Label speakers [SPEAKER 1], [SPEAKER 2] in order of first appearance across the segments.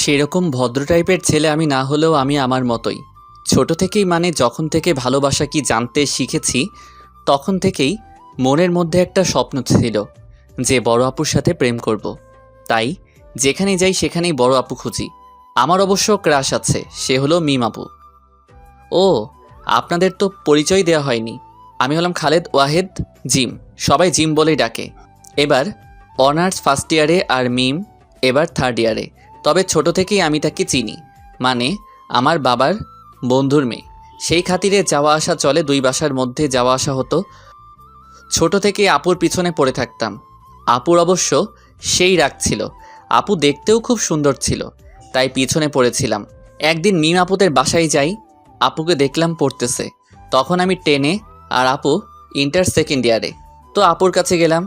[SPEAKER 1] সেরকম ভদ্র টাইপের ছেলে আমি না হলেও আমি আমার মতোই। ছোট থেকেই যখন থেকে ভালোবাসা কি জানতে শিখেছি তখন থেকেই মনের মধ্যে একটা স্বপ্ন ছিল যে বড় আপুর সাথে প্রেম করব। তাই যেখানে যাই সেখানেই বড় আপু খুঁজি। আমার অবশ্য ক্রাশ আছে, সে হলো মিম আপু। ও, আপনাদের তো পরিচয় দেওয়া হয়নি। আমি হলাম খালেদ ওয়াহেদ, জিম। সবাই জিম বলেই ডাকে। এবার অনার্স ফার্স্ট ইয়ারে আর মিম এবার থার্ড ইয়ারে। তবে ছোট থেকেই আমি তাকে চিনি, আমার বাবার বন্ধুর মেয়ে। সেই খাতিরে যাওয়া আসা চলে, দুই বাসার মধ্যে যাওয়া আসা হতো। ছোট থেকেই আপুর পিছনে পড়ে থাকতাম। আপুর অবশ্য সেই রাগ ছিল। আপু দেখতেও খুব সুন্দর ছিল, তাই পিছনে পড়েছিলাম। একদিন মিম আপুদের বাসায় যাই, আপুকে দেখলাম পড়তেছে। তখন আমি 10-এ আর আপু ইন্টার সেকেন্ড ইয়ারে। তো আপুর কাছে গেলাম।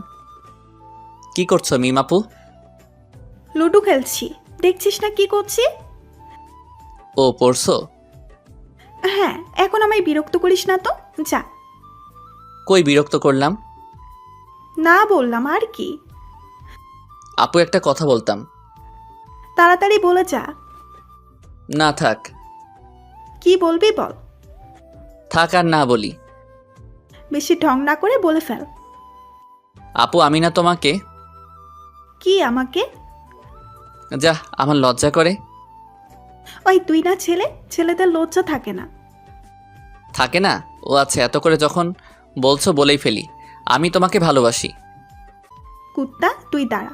[SPEAKER 1] কি করছো মিম আপু?
[SPEAKER 2] লুডো খেলছি, দেখছিস না কি করছি?
[SPEAKER 1] ও, পড়ছো?
[SPEAKER 2] হ্যাঁ, এখন আমায় বিরক্ত করিস না তো, যা।
[SPEAKER 1] কই বিরক্ত করলাম?
[SPEAKER 2] না বললাম আর কি।
[SPEAKER 1] আপু একটা কথা বলতাম।
[SPEAKER 2] তাড়াতাড়ি বলে যা।
[SPEAKER 1] না থাক।
[SPEAKER 2] কি বলবি বল।
[SPEAKER 1] থাক আর না বলি।
[SPEAKER 2] বেশি ঢং না করে বলে ফেল।
[SPEAKER 1] আপু আমি না তোমাকে।
[SPEAKER 2] কি আমাকে?
[SPEAKER 1] যা, আমার লজ্জা করে।
[SPEAKER 2] ওই তুই না ছেলে, ছেলেদের লজ্জা থাকে না।
[SPEAKER 1] থাকে না? ও আচ্ছা, এত করে যখন বলছো বলেই ফেলি। আমি তোমাকে ভালোবাসি।
[SPEAKER 2] কুত্তা তুই দাঁড়া।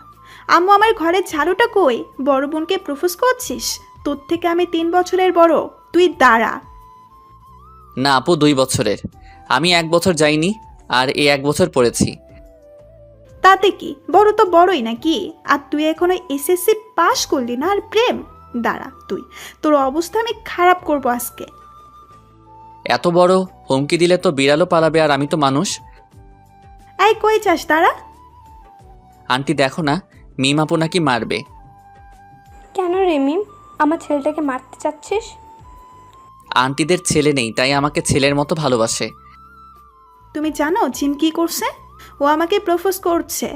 [SPEAKER 2] আম্মু আমার ঘরের ঝাড়ুটা কই? বড় বোনকে প্রপোজ করছিস? তোর থেকে আমি 3 বছরের বড়, তুই দাঁড়া।
[SPEAKER 1] না আপু, 2 বছরের। আমি 1 বছর যাইনি, আর এই 1 বছর পড়েছি।
[SPEAKER 2] তাতে কি, বড় তো বড়ই নাকি? আর তুই এখনো এসএসসি পাশ করলি না আর প্রেম? দাঁড়া তুই, তোর অবস্থা আমি খারাপ করব আজকে।
[SPEAKER 1] এত বড় হুমকি দিলে তো বিড়ালও পালাবে, আর আমি তো মানুষ।
[SPEAKER 2] এই কই যাস, দাঁড়া।
[SPEAKER 1] আন্টি দেখো না, মিম আপু নাকি মারবে।
[SPEAKER 3] কেন রে মিম, আমার ছেলেটাকে মারতে চাচ্ছিস?
[SPEAKER 1] আন্টিদের ছেলে নেই, তাই আমাকে ছেলের মতো ভালোবাসে।
[SPEAKER 2] তুমি জানো জিম কি করছে? ও আমাকে প্রপোজ করছে।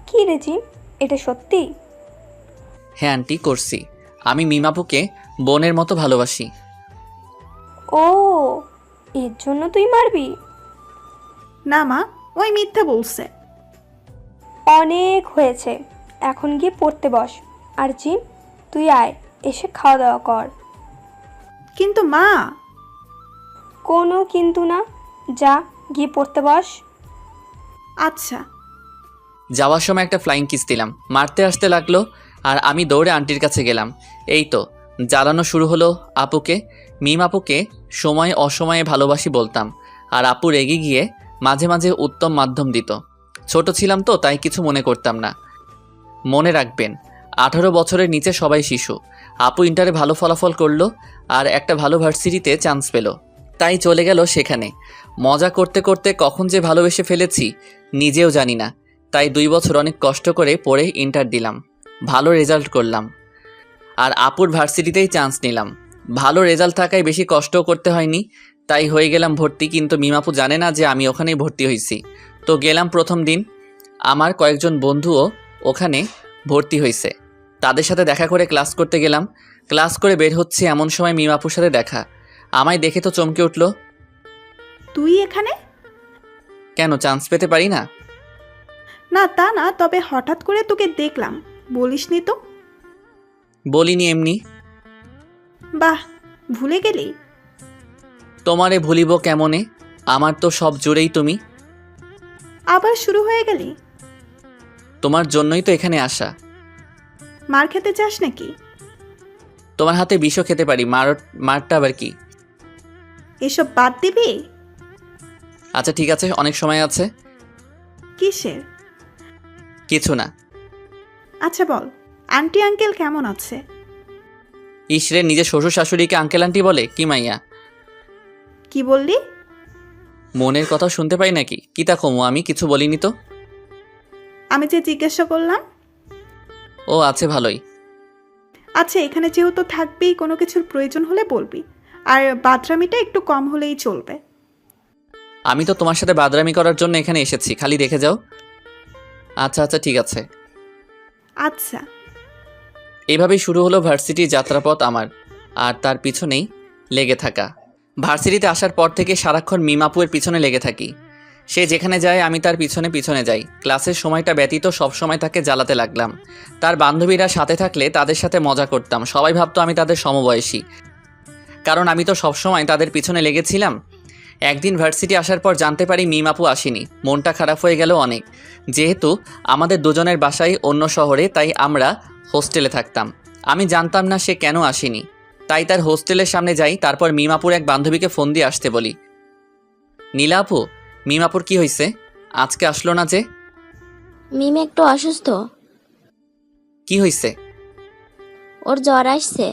[SPEAKER 3] কি রে জিম, এটা সত্যি?
[SPEAKER 1] হ্যাঁ আন্টি, করছি। আমি মিম আপুকে বোনের মতো ভালোবাসি।
[SPEAKER 3] ও, এর জন্য তুই মারবি?
[SPEAKER 2] না মা, ওই মিথ্যা বলছে।
[SPEAKER 3] অনেক হয়েছে, এখন গিয়ে পড়তে বস। আর জিম, তুই আয়, এসে খাওয়া দাওয়া কর।
[SPEAKER 2] কিন্তু মা।
[SPEAKER 3] কোনো কিন্তু না, যা গিয়ে পড়তে বস।
[SPEAKER 2] আচ্ছা।
[SPEAKER 1] যাওয়ার সময় একটা ফ্লাইং কিস দিলাম, মারতে আসতে লাগলো, আর আমি দৌড়ে আন্টির কাছে গেলাম। এই তো জ্বালানো শুরু হলো আপুকে। মিম আপুকে সময়ে অসময়ে ভালোবাসি বলতাম, আর আপু রেগে গিয়ে মাঝে মাঝে উত্তম মাধ্যম দিত। ছোট ছিলাম তো, তাই কিছু মনে করতাম না। মনে রাখবেন, 18 বছরের নিচে সবাই শিশু। আপু ইন্টারে ভালো ফলাফল করলো, আর একটা ভালো ভার্সিটিতে চান্স পেল, তাই চলে গেল সেখানে। মজা করতে করতে কখন যে ভালোবেসে ফেলেছি নিজেও জানি না। তাই 2 বছর অনেক কষ্ট করে পড়ে ইন্টার দিলাম, ভালো রেজাল্ট করলাম, আর আপুর ভার্সিটিতেই চান্স নিলাম। ভালো রেজাল্ট থাকায় বেশি কষ্টও করতে হয়নি, তাই হয়ে গেলাম ভর্তি। কিন্তু মিমাপু জানে না যে আমি ওখানেই ভর্তি হয়েছি। তো গেলাম প্রথম দিন, আমার কয়েকজন বন্ধুও ওখানে ভর্তি হয়েছে। তাদের সাথে দেখা করে ক্লাস করতে গেলাম। ক্লাস করে বের হচ্ছে, এমন সময় মিমাপুর সাথে দেখা। আমায় দেখে তো চমকে উঠল।
[SPEAKER 2] তুই এখানে?
[SPEAKER 1] কেন, চান্স পেতে পারি না?
[SPEAKER 2] না তা না, তবে হঠাৎ করে তোকে দেখলাম, বলিসনি তো।
[SPEAKER 1] বলিনি, এমনি।
[SPEAKER 2] বাহ, ভুলে গেলি?
[SPEAKER 1] তোমারে ভুলিব কেমনে, আমার তো সব জুড়েই তুমি।
[SPEAKER 2] আবার শুরু হয়ে গেলি?
[SPEAKER 1] তোমার জন্যই তো এখানে আসা।
[SPEAKER 2] মার খেতে চাস নাকি?
[SPEAKER 1] তোমার হাতে বিষও খেতে পারি, মারটা আবার কি?
[SPEAKER 2] এসব বাদ দিবি?
[SPEAKER 1] আচ্ছা ঠিক আছে, অনেক সময় আছে।
[SPEAKER 2] কিসের?
[SPEAKER 1] কিছু না।
[SPEAKER 2] আচ্ছা বল, আন্টি আঙ্কেল কেমন আছে?
[SPEAKER 1] ইসরে, নিজের শ্বশুর শাশুড়িকে আঙ্কেল আন্টি বলে? কি মাইয়া!
[SPEAKER 2] কি বললি?
[SPEAKER 1] মনের কথা শুনতে পাই নাকি? কি তা কমু, আমি কিছু বলিনি তো।
[SPEAKER 2] আমি যে জিজ্ঞাসা করলাম।
[SPEAKER 1] ও আছে, ভালোই।
[SPEAKER 2] আচ্ছা, এখানে যেহেতু থাকবেই, কোনো কিছুর প্রয়োজন হলে বলবি, আর বাদরামিটা একটু কম হলেই চলবে।
[SPEAKER 1] আমি তো তোমার সাথে বাদরামি করার জন্য এখানে এসেছি, খালি দেখে যাও। আচ্ছা আচ্ছা ঠিক আছে।
[SPEAKER 2] আচ্ছা।
[SPEAKER 1] এভাবেই শুরু হলো ভার্সিটির যাত্রাপথ আমার, আর তার পিছনেই লেগে থাকা। ভার্সিটিতে আসার পর থেকে সারাক্ষণ মিমাপুয়ের পিছনে লেগে থাকি। সে যেখানে যায় আমি তার পিছনে পিছনে যাই। ক্লাসের সময়টা ব্যতীত সবসময় তাকে জ্বালাতে লাগলাম। তার বান্ধবীরা সাথে থাকলে তাদের সাথে মজা করতাম। সবাই ভাবতো আমি তাদের সমবয়সী, কারণ আমি তো সবসময় তাদের পিছনে লেগেছিলাম। একদিন ভার্সিটি আসার পর জানতে পারি মিমাপু আসেনি। মনটা খারাপ হয়ে গেল অনেক। যেহেতু আমাদের দুজনের বাসাই অন্য শহরে, তাই আমরা হোস্টেলে থাকতাম। আমি জানতাম না সে কেন আসেনি, তাই তার হোস্টেলের সামনে যাই। তারপর মিমাপুর এক বান্ধবীকে ফোন দিয়ে আসতে বলি। নীলা আপু, মিমাপুর কি হয়েছে, আজকে আসলো না যে?
[SPEAKER 4] মিম একটু অসুস্থ,
[SPEAKER 1] কি হয়েছে?
[SPEAKER 4] ওর জ্বর আসছে।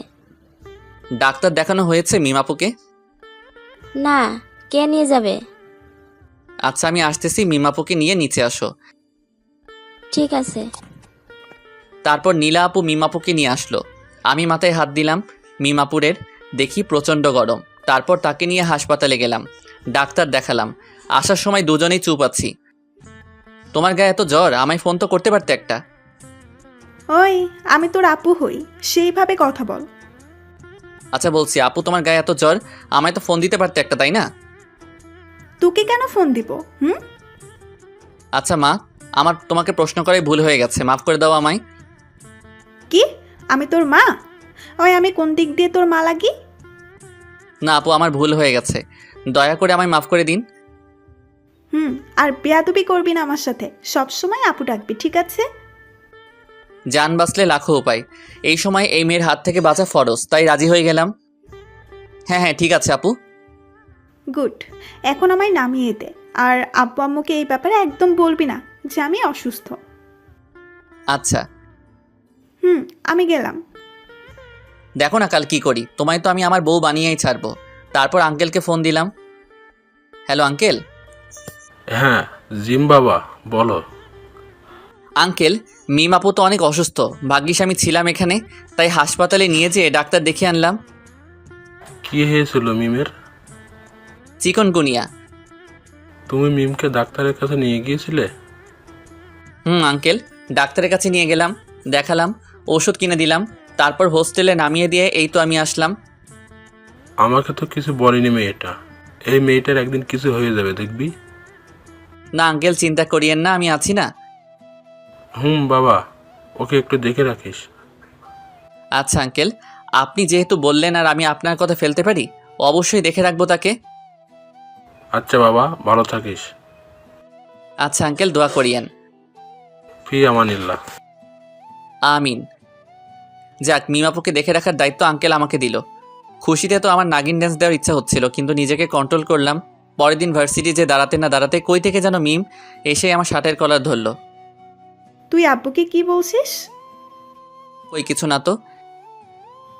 [SPEAKER 1] ডাক্তার দেখানো হয়েছে মিমাপুকে?
[SPEAKER 4] না, কে নিয়ে যাবে?
[SPEAKER 1] আচ্ছা আমি আসতেছি, মিমাপুকে নিয়ে নিচে আসো।
[SPEAKER 4] ঠিক আছে।
[SPEAKER 1] তারপর নীলা আপু মিমাপুকে নিয়ে আসলো। আমি মাথায় হাত দিলাম মিমাপুরের, দেখি প্রচণ্ড গরম। তারপর তাকে নিয়ে হাসপাতালে গেলাম, ডাক্তার দেখালাম। আসার সময় দুজনেই চুপ আছি। তোমার গায়ে এত জ্বর, আমায় ফোন তো করতে পারতে একটা।
[SPEAKER 2] ওই, আমি তোর আপু হই, সেইভাবে কথা বল।
[SPEAKER 1] আচ্ছা বলছি, আপু তোমার গায়ে এত জ্বর, আমায় তো ফোন দিতে পারতে একটা, তাই না?
[SPEAKER 2] তোকে কেন ফোন দিব?
[SPEAKER 1] আচ্ছা মা, আমার তোমাকে প্রশ্ন করাই ভুল হয়ে গেছে, মাফ করে দাও আমায়।
[SPEAKER 2] কি? আমি তোর মা? ওই, আমি কোন দিক দিয়ে তোর মা লাগি?
[SPEAKER 1] না আপু, আমার ভুল হয়ে গেছে, দয়া করে আমায় মাফ করে দিন।
[SPEAKER 2] আর বেয়াদবি করবি না আমার সাথে, সব সময় আপু ডাকবি, ঠিক আছে?
[SPEAKER 1] জান বাঁচলে লাখো উপায়, এই সময় এই মেয়ের হাত থেকে বাঁচা ফরজ, তাই রাজি হয়ে গেলাম। হ্যাঁ হ্যাঁ ঠিক আছে আপু।
[SPEAKER 2] গুড। এখন আমায় নামিয়ে দে। আর আব্বু আম্মুকে এই ব্যাপারে একদম বলবি না যে আমি অসুস্থ।
[SPEAKER 1] আচ্ছা।
[SPEAKER 2] আমি গেলাম।
[SPEAKER 1] দেখো না কাল কি করি, তোমায় তো আমি আমার বউ বানিয়েই ছাড়বো। তারপর আঙ্কেলকে ফোন দিলাম। Hello uncle.
[SPEAKER 5] হ্যাঁ জিম বাবা, বলো।
[SPEAKER 1] আঙ্কেল, মিম আপু তো অনেক অসুস্থ, ভাগ্যিস আমি ছিলাম এখানে, তাই হাসপাতালে নিয়ে যেয়ে ডাক্তার দেখিয়ে আনলাম।
[SPEAKER 5] কি হয়েছিল মিমের?
[SPEAKER 1] চিকনগুনিয়া।
[SPEAKER 5] তুমি মিমকে ডাক্তারের কাছে নিয়ে গিয়েছিলে?
[SPEAKER 1] আঙ্কেল, ডাক্তারের কাছে নিয়ে গেলাম, দেখালাম, ওষুধ কিনে দিলাম, তারপর হোস্টেলে নামিয়ে দিয়ে এই তো আমি আসলাম।
[SPEAKER 5] আমাকে তো কিছু বলেনি মেয়েটা। এই মেয়েটার একদিন কিছু হয়ে যাবে দেখবি।
[SPEAKER 1] না আঙ্কেল, চিন্তা করিয়েন না, আমি আছি না।
[SPEAKER 5] বাবা, ওকে একটু দেখে রাখিস।
[SPEAKER 1] আচ্ছা আঙ্কেল, আপনি যেহেতু বললেন আর আমি আপনার কথা ফেলতে পারি, অবশ্যই দেখে রাখবো তাকে।
[SPEAKER 5] আচ্ছা বাবা, ভালো থাকিস।
[SPEAKER 1] আচ্ছা আঙ্কেল, দোয়া করিয়েন।
[SPEAKER 5] ফি আমানিল্লাহ।
[SPEAKER 1] আমিন। যাক, মিমাপুকে দেখে রাখার দায়িত্ব আঙ্কেল আমাকে দিল। খুশিতে তো আমার নাগিন ড্যান্স দেওয়ার ইচ্ছা হচ্ছিল, কিন্তু নিজেকে কন্ট্রোল করলাম। পরের দিন ভার্সিটি যে দাঁড়াতে না দাঁড়াতে কই থেকে যেন মিম এসে আমার শার্টের কলার ধরলো।
[SPEAKER 2] তুই আব্বুকে কি বলছিস?
[SPEAKER 1] কই কিছু না তো।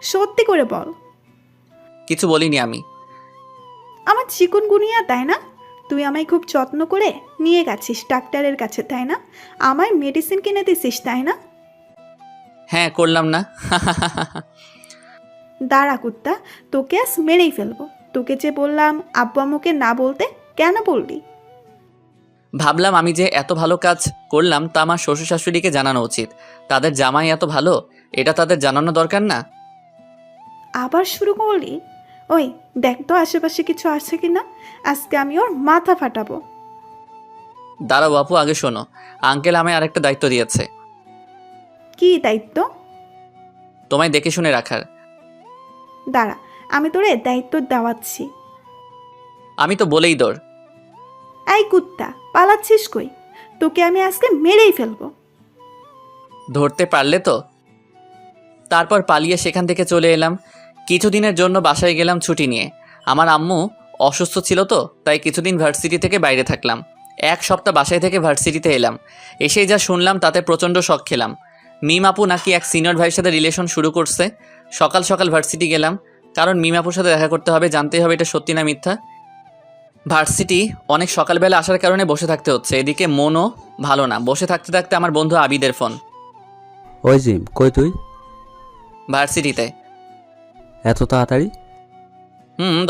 [SPEAKER 2] সত্যি করে বল।
[SPEAKER 1] কিছু বলিনি আমি।
[SPEAKER 2] আমার চিকুনগুনিয়া, তাই না? তুই আমায় খুব যত্ন করে নিয়ে গেছিস ডাক্তারের কাছে, তাই না? আমায় মেডিসিন কিনে দিছিস, তাই না?
[SPEAKER 1] হ্যাঁ করলাম না।
[SPEAKER 2] দাঁড়া কুত্তা, তোকে আজ মেরেই ফেলবো। তোকে যে বললাম আব্বু আম্মুকে না বলতে, কেন বললি?
[SPEAKER 1] ভাবলাম আমি যে এত ভালো কাজ করলাম তা আমার শ্বশুর শাশুড়িকে জানানো উচিত। তাদের জামাই এত ভালো, এটা তাদের জানানো দরকার না?
[SPEAKER 2] আবার শুরু করলি? ওই দেখ তো আশেপাশে কিছু আছে কিনা, আজকে আমি ওর মাথা ফাটাবো।
[SPEAKER 1] দাঁড়াও বাপু, আগে শোনো। আঙ্কেল আমায় আরেকটা দায়িত্ব দিয়েছে।
[SPEAKER 2] কি দায়িত্ব?
[SPEAKER 1] তোমায় দেখে শুনে রাখার।
[SPEAKER 2] দাঁড়া, আমি তোরে দায়িত্ব দেওয়াচ্ছি।
[SPEAKER 1] আমি তো বলেই দৌড়।
[SPEAKER 2] এই কুত্তা, পালাচ্ছিস কই? তোকে আমি আজকে মেরেই ফেলবো।
[SPEAKER 1] ধরতে পারলে তো। তারপর পালিয়ে সেখান থেকে চলে এলাম। কিছুদিনের জন্য বাসায় গেলাম ছুটি নিয়ে। আমার আম্মু অসুস্থ ছিল তো, তাই কিছুদিন ভার্সিটি থেকে বাইরে থাকলাম। এক সপ্তাহ বাসায় থেকে ভার্সিটিতে এলাম। এসেই যা শুনলাম তাতে প্রচণ্ড শক খেলাম। মিম আপু নাকি এক সিনিয়র ভাইয়ের সাথে রিলেশন শুরু করছে। সকাল সকাল ভার্সিটি গেলাম, কারণ মিম আপুর সাথে দেখা করতে হবে, জানতেই হবে এটা সত্যি না মিথ্যা। ভার্সিটি অনেক সকালবেলা আসার কারণে বসে থাকতে হচ্ছে, এদিকে মনও ভালো না। বসে থাকতে থাকতে আমার বন্ধু আবিদের ফোন।
[SPEAKER 6] ওই জিম, কই তুই?
[SPEAKER 1] ভার্সিটিতে।
[SPEAKER 6] এত তাড়াতাড়ি?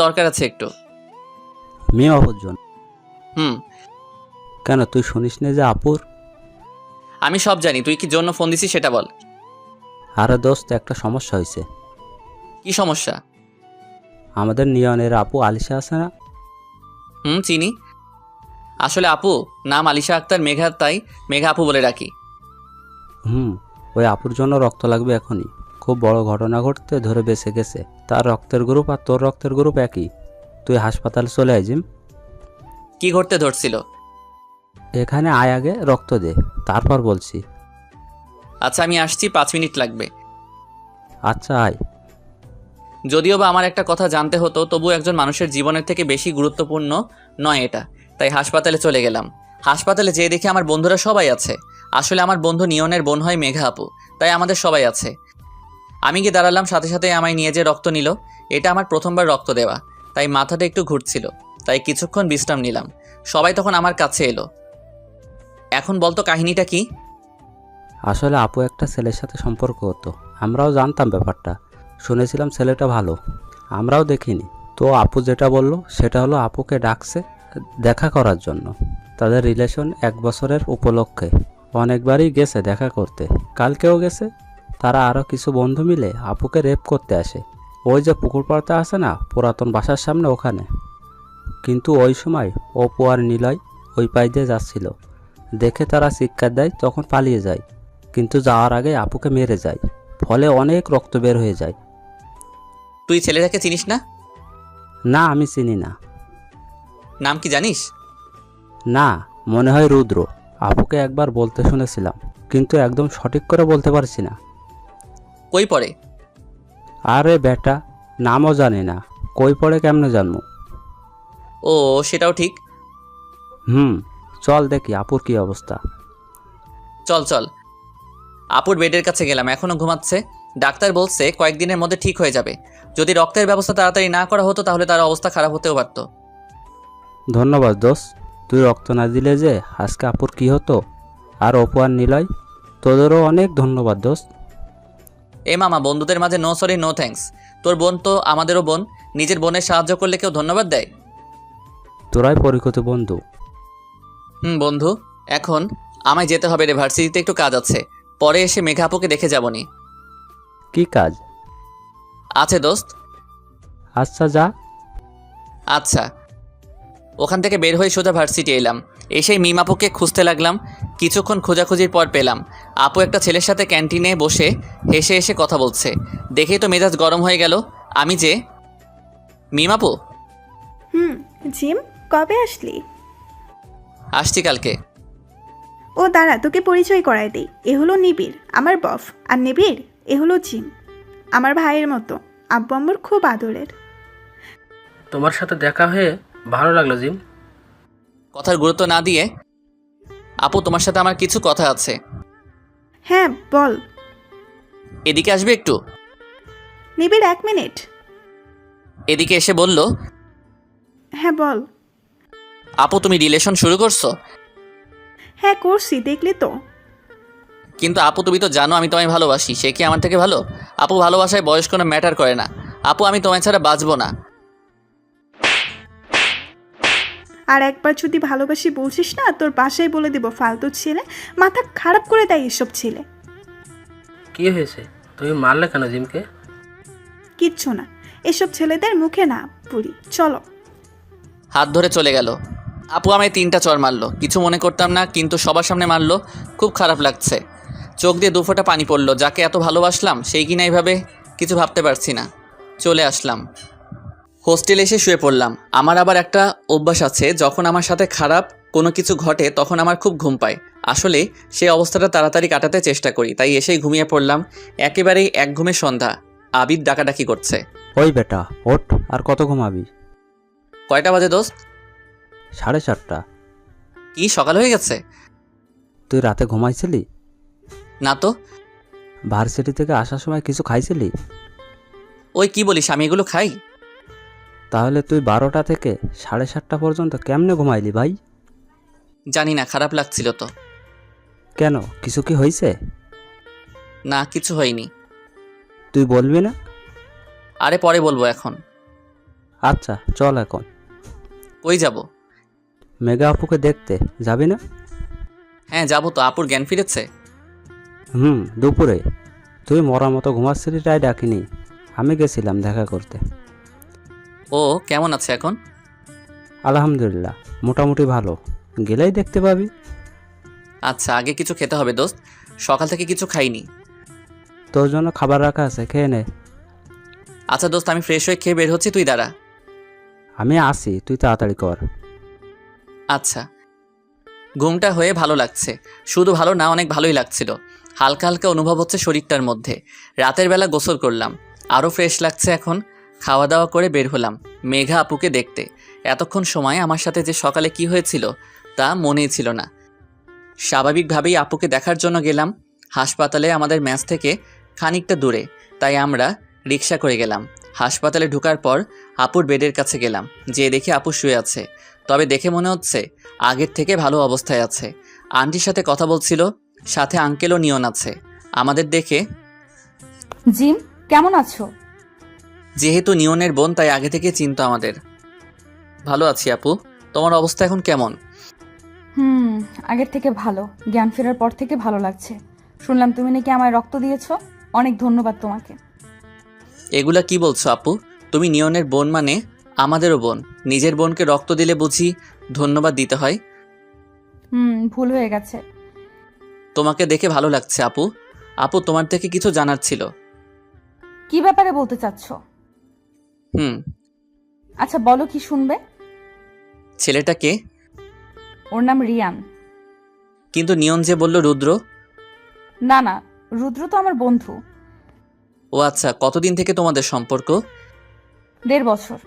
[SPEAKER 1] দরকার আছে একটু।
[SPEAKER 6] মেয়ে অপর জন?
[SPEAKER 1] হুম।
[SPEAKER 6] কেন, তুই শুনিস না যে আপুর?
[SPEAKER 1] আমি সব জানি, তুই কি জন্য ফোন দিছিস সেটা বল।
[SPEAKER 6] আরে দোস্ত, একটা সমস্যা হয়েছে।
[SPEAKER 1] কি সমস্যা?
[SPEAKER 6] আমাদের নিয়নের আপু আলিশা আছে না?
[SPEAKER 1] চিনি। আসলে আপু নাম আলিশা আক্তার মেঘা, তাই মেঘা আপু বলে ডাকি।
[SPEAKER 6] ওই আপুর জন্য রক্ত লাগবে এখনই। খুব বড় ঘটনা ঘটতে ধরে বেঁচে গেছে। তার রক্তের গ্রুপ আর তোর রক্তের গ্রুপ একই। তুই হাসপাতালে চলে আয় জিম।
[SPEAKER 1] কি ঘটতে ধরছিল?
[SPEAKER 6] এখানে আয়, আগে রক্ত দে, তারপর বলছি।
[SPEAKER 1] আচ্ছা আমি আসছি, 5 মিনিট লাগবে।
[SPEAKER 6] আচ্ছা আয়।
[SPEAKER 1] যদিও বা আমার একটা কথা জানতে হতো, তবু একজন মানুষের জীবনের থেকে বেশি গুরুত্বপূর্ণ নয় এটা, তাই হাসপাতালে চলে গেলাম। হাসপাতালে যেয়ে দেখি আমার বন্ধুরা সবাই আছে। আসলে আমার বন্ধু নিয়নের বোন হয় মেঘা আপু, তাই আমাদের সবাই আছে। আমি গিয়ে দাঁড়ালাম, সাথে সাথে আমায় নিয়ে যে রক্ত নিল। এটা আমার প্রথমবার রক্ত দেওয়া, তাই মাথাটা একটু ঘুরছিল, তাই কিছুক্ষণ বিশ্রাম নিলাম। সবাই তখন আমার কাছে এলো। এখন বলতো কাহিনীটা কি?
[SPEAKER 6] আসলে আপু একটা ছেলের সাথে সম্পর্ক হতো। আমরাও জানতাম ব্যাপারটা, শুনেছিলাম ছেলেটা ভালো, আমরাও দেখিনি। তো আপু যেটা বললো সেটা হলো আপুকে ডাকছে দেখা করার জন্য। তাদের রিলেশন 1 বছরের উপলক্ষে অনেকবারই গেছে দেখা করতে, কালকেও গেছে। তারা আরও কিছু বন্ধু মিলে আপুকে রেপ করতে আসে। ওই যে পুকুর পাড়তে আছে না, পুরাতন বাসার সামনে, ওখানে। কিন্তু ওই সময় অপু আর নিলয় ওই পাশ দিয়ে যাচ্ছিল, দেখে তারা চিৎকার দেয়, তখন পালিয়ে যায়। কিন্তু যাওয়ার আগে আপুকে মেরে যায়, ফলে অনেক রক্ত বের হয়ে যায়।
[SPEAKER 1] তুই ছেলেটাকে চিনিস না?
[SPEAKER 6] না, আমি চিনি না।
[SPEAKER 1] নাম কি জানিস?
[SPEAKER 6] না, মনে হয় রুদ্র। আপুকে একবার বলতে শুনেছিলাম, কিন্তু একদম সঠিক করে বলতে পারছি না।
[SPEAKER 1] কই পড়ে?
[SPEAKER 6] আরে বেটা, নামও জানি না, কই পড়ে কেমনে জানবো?
[SPEAKER 1] ও সেটাও ঠিক।
[SPEAKER 6] চল দেখি আপুর কি অবস্থা।
[SPEAKER 1] চল চল। আপুর বেডের কাছে গেলাম, এখনো ঘুমাচ্ছে। ডাক্তার বলছে কয়েকদিনের মধ্যে ঠিক হয়ে যাবে। যদি রক্তের ব্যবস্থা তাড়াতাড়ি না করা হতো তাহলে তার অবস্থা খারাপ হতেও পারত।
[SPEAKER 6] ধন্যবাদ দোস্ত, তুই রক্ত না দিলে যে আজকে আপুর কি হতো। আর অপু আর নিলয়, তোদেরও অনেক ধন্যবাদ দোস্ত।
[SPEAKER 1] এ মামা, বন্ধুদের মাঝে নো সরি নো থ্যাঙ্কস। তোর বোন তো আমাদেরও বোন, নিজের বোনের সাহায্য করলে কেউ ধন্যবাদ দেয়?
[SPEAKER 6] তোরাই পরিচিত বন্ধু।
[SPEAKER 1] বন্ধু, এখন আমায় যেতে হবে রে, ভার্সিটিতে একটু কাজ আছে। পরে এসে মেঘা আপুকে দেখে যাবনি।
[SPEAKER 6] কি কাজ
[SPEAKER 1] আছে দোস্ত।
[SPEAKER 6] আচ্ছা যা।
[SPEAKER 1] আচ্ছা। ওখান থেকে বের হয়ে সোজা ভার্সিটি এলাম। এসেই মিম আপুকে খুঁজতে লাগলাম। কিছুক্ষণ খোঁজাখুঁজির পর পেলাম। আপু একটা ছেলের সাথে ক্যান্টিনে বসে হেসে হেসে কথা বলছে। দেখেই তো মেজাজ গরম হয়ে গেল। আমি যে, মিম আপু,
[SPEAKER 2] জিম, কবে আসলি?
[SPEAKER 1] আসছি কালকে।
[SPEAKER 2] ও দাঁড়া, তোকে পরিচয় করায় দেই। এ হলো নিবিড়, আমার বফ। আর নিবিড়, এ হলো জিম, আমার ভাইয়ের মতো। আব্বু আম্মুর খুব আদরের।
[SPEAKER 7] তোমার সাথে দেখা হয়ে ভালো লাগলো জিম।
[SPEAKER 1] কথার গুরুত্ব না দিয়ে, আপু তোমার সাথে আমার কিছু কথা আছে।
[SPEAKER 2] হ্যাঁ বল।
[SPEAKER 1] এদিকে আসবে একটু?
[SPEAKER 2] নিবিড় 1 মিনিট।
[SPEAKER 1] এদিকে এসে বলল,
[SPEAKER 2] হ্যাঁ বল।
[SPEAKER 1] আপু তুমি রিলেশন শুরু করছো?
[SPEAKER 2] হ্যাঁ করছি, দেখলি তো।
[SPEAKER 1] কিন্তু আপু তুমি তো জানো আমি তোমায় ভালোবাসি। সে কি আমার থেকে ভালো? আপু ভালোবাসায় বয়স কোনো ম্যাটার করে না। আপু আমি তোমায় ছাড়া বাঁচবো না।
[SPEAKER 2] আর একবার যদি ভালোবাসি বলছিস না, তোর বাসায় বলে দিব ফালতু ছেলে। মাথা খারাপ করে দেয় এসব ছেলে।
[SPEAKER 7] কি হয়েছে, তুমি মারলে কেন জিমকে?
[SPEAKER 2] কিচ্ছু না, এসব ছেলেদের মুখে না পুরি। চলো।
[SPEAKER 1] হাত ধরে চলে গেল। আপু আমায় 3টা চড় মারলো। কিছু মনে করতাম না, কিন্তু সবার সামনে মারলো। খুব খারাপ লাগছে। চোখ দিয়ে 2 ফোঁটা পানি পড়লো। যাকে এত ভালোবাসলাম সেই কিনা এইভাবে, কিছু ভাবতে পারছি না। চলে আসলাম। হোস্টেলে এসে শুয়ে পড়লাম। আমার আবার একটা অভ্যাস আছে, যখন আমার সাথে খারাপ কোনো কিছু ঘটে তখন আমার খুব ঘুম পায়। আসলে সেই অবস্থাটা তাড়াতাড়ি কাটাতে চেষ্টা করি, তাই এসেই ঘুমিয়ে পড়লাম। একেবারেই এক ঘুমে সন্ধ্যা। আবিদ ডাকাডাকি করছে।
[SPEAKER 6] ওই বেটা ওঠ, আর কত ঘুমাবি?
[SPEAKER 1] কয়টা বাজে দোস্ত?
[SPEAKER 6] 4:30।
[SPEAKER 1] কি সকাল হয়ে গেছে?
[SPEAKER 6] তুই রাতে ঘুমাইছিলি?
[SPEAKER 1] না তো।
[SPEAKER 6] ভার্সিটি থেকে আসার সময় কিছু খাইছিলি?
[SPEAKER 1] ওই কি বলিস, আমি এগুলো খাই?
[SPEAKER 6] তাহলে তুই 12টা থেকে 7:30 পর্যন্ত কেমনে ঘুমাইলি ভাই?
[SPEAKER 1] জানি না, খারাপ লাগছিল তো।
[SPEAKER 6] কেন, কিছু কি হয়েছে?
[SPEAKER 1] না, কিছু হয়নি।
[SPEAKER 6] তুই বলবি না?
[SPEAKER 1] আরে পরে বলবো এখন।
[SPEAKER 6] আচ্ছা চল এখন।
[SPEAKER 1] কই যাব?
[SPEAKER 6] মেঘা আপুকে দেখতে যাবি না?
[SPEAKER 1] হ্যাঁ যাবো তো। আপুর জ্ঞান ফিরেছে?
[SPEAKER 6] দুপুরে। তুই মরার মতো ঘুমাচ্ছিলি তাই ডাকিনি, আমি গেছিলাম দেখা করতে।
[SPEAKER 1] ও কেমন আছে এখন?
[SPEAKER 6] আলহামদুলিল্লাহ, মোটামুটি ভালো, গেলেই দেখতে পাবি।
[SPEAKER 1] আচ্ছা, আগে কিছু খেতে হবে দোস্ত, সকাল থেকে কিছু খাইনি।
[SPEAKER 6] তোর জন্য খাবার রাখা আছে, খেয়ে নে।
[SPEAKER 1] আচ্ছা দোস্ত, আমি ফ্রেশ হয়ে খেয়ে বের হচ্ছি, তুই দাঁড়া।
[SPEAKER 6] আমি আসি, তুই তাড়াতাড়ি কর।
[SPEAKER 1] আচ্ছা। ঘুমটা হয়ে ভালো লাগছে, শুধু ভালো না, অনেক ভালোই লাগছিল। হালকা হালকা অনুভব হচ্ছে শরীরটার মধ্যে। রাতের বেলা গোসল করলাম, আরও ফ্রেশ লাগছে এখন। খাওয়া দাওয়া করে বের হলাম মেঘা আপুকে দেখতে। এতক্ষণ সময় আমার সাথে যে সকালে কি হয়েছিল তা মনেই ছিল না। স্বাভাবিকভাবেই আপুকে দেখার জন্য গেলাম। হাসপাতালে আমাদের ম্যাচ থেকে খানিকটা দূরে, তাই আমরা রিক্সা করে গেলাম। হাসপাতালে ঢোকার পর আপুর বেডের কাছে গেলাম, যেয়ে দেখি আপু শুয়ে আছে। তবে দেখে মনে হচ্ছে আগের থেকে ভালো অবস্থায় আছে। আন্টির সাথে কথা বলছিল, সাথে আঙ্কেলও নিয়ন আছে। আমাদের দেখে,
[SPEAKER 8] জিম কেমন আছো?
[SPEAKER 1] যেহেতু নিয়নের বোন তাই আগে থেকে চিনতো আমাদের। ভালো আছি আপু, তোমার অবস্থা এখন কেমন?
[SPEAKER 8] আগের থেকে ভালো, জ্ঞান ফেরার পর থেকে ভালো লাগছে। শুনলাম তুমি নাকি আমায় রক্ত দিয়েছো, অনেক ধন্যবাদ তোমাকে।
[SPEAKER 1] এগুলা কি বলছো আপু? তুমি নিয়নের বোন মানে আমাদেরও বোন। নিজের বোনকে রক্ত দিলে বুঝি ধন্যবাদ দিতে হয়?
[SPEAKER 8] ভুল হয়ে গেছে।
[SPEAKER 1] তোমাকে দেখে ভালো লাগছে আপু। আপু, তোমার থেকে কিছু জানার ছিল।
[SPEAKER 8] কি ব্যাপারে বলতে চাচ্ছ? আচ্ছা বলো, কি শুনবে?
[SPEAKER 1] ছেলেটাকে?
[SPEAKER 8] ওর নাম রিয়ান।
[SPEAKER 1] কিন্তু নিয়ন যে বলল রুদ্র।
[SPEAKER 8] না না, রুদ্র তো আমার বন্ধু।
[SPEAKER 1] ও আচ্ছা, কতদিন থেকে তোমাদের সম্পর্ক?
[SPEAKER 8] 1.5 বছর।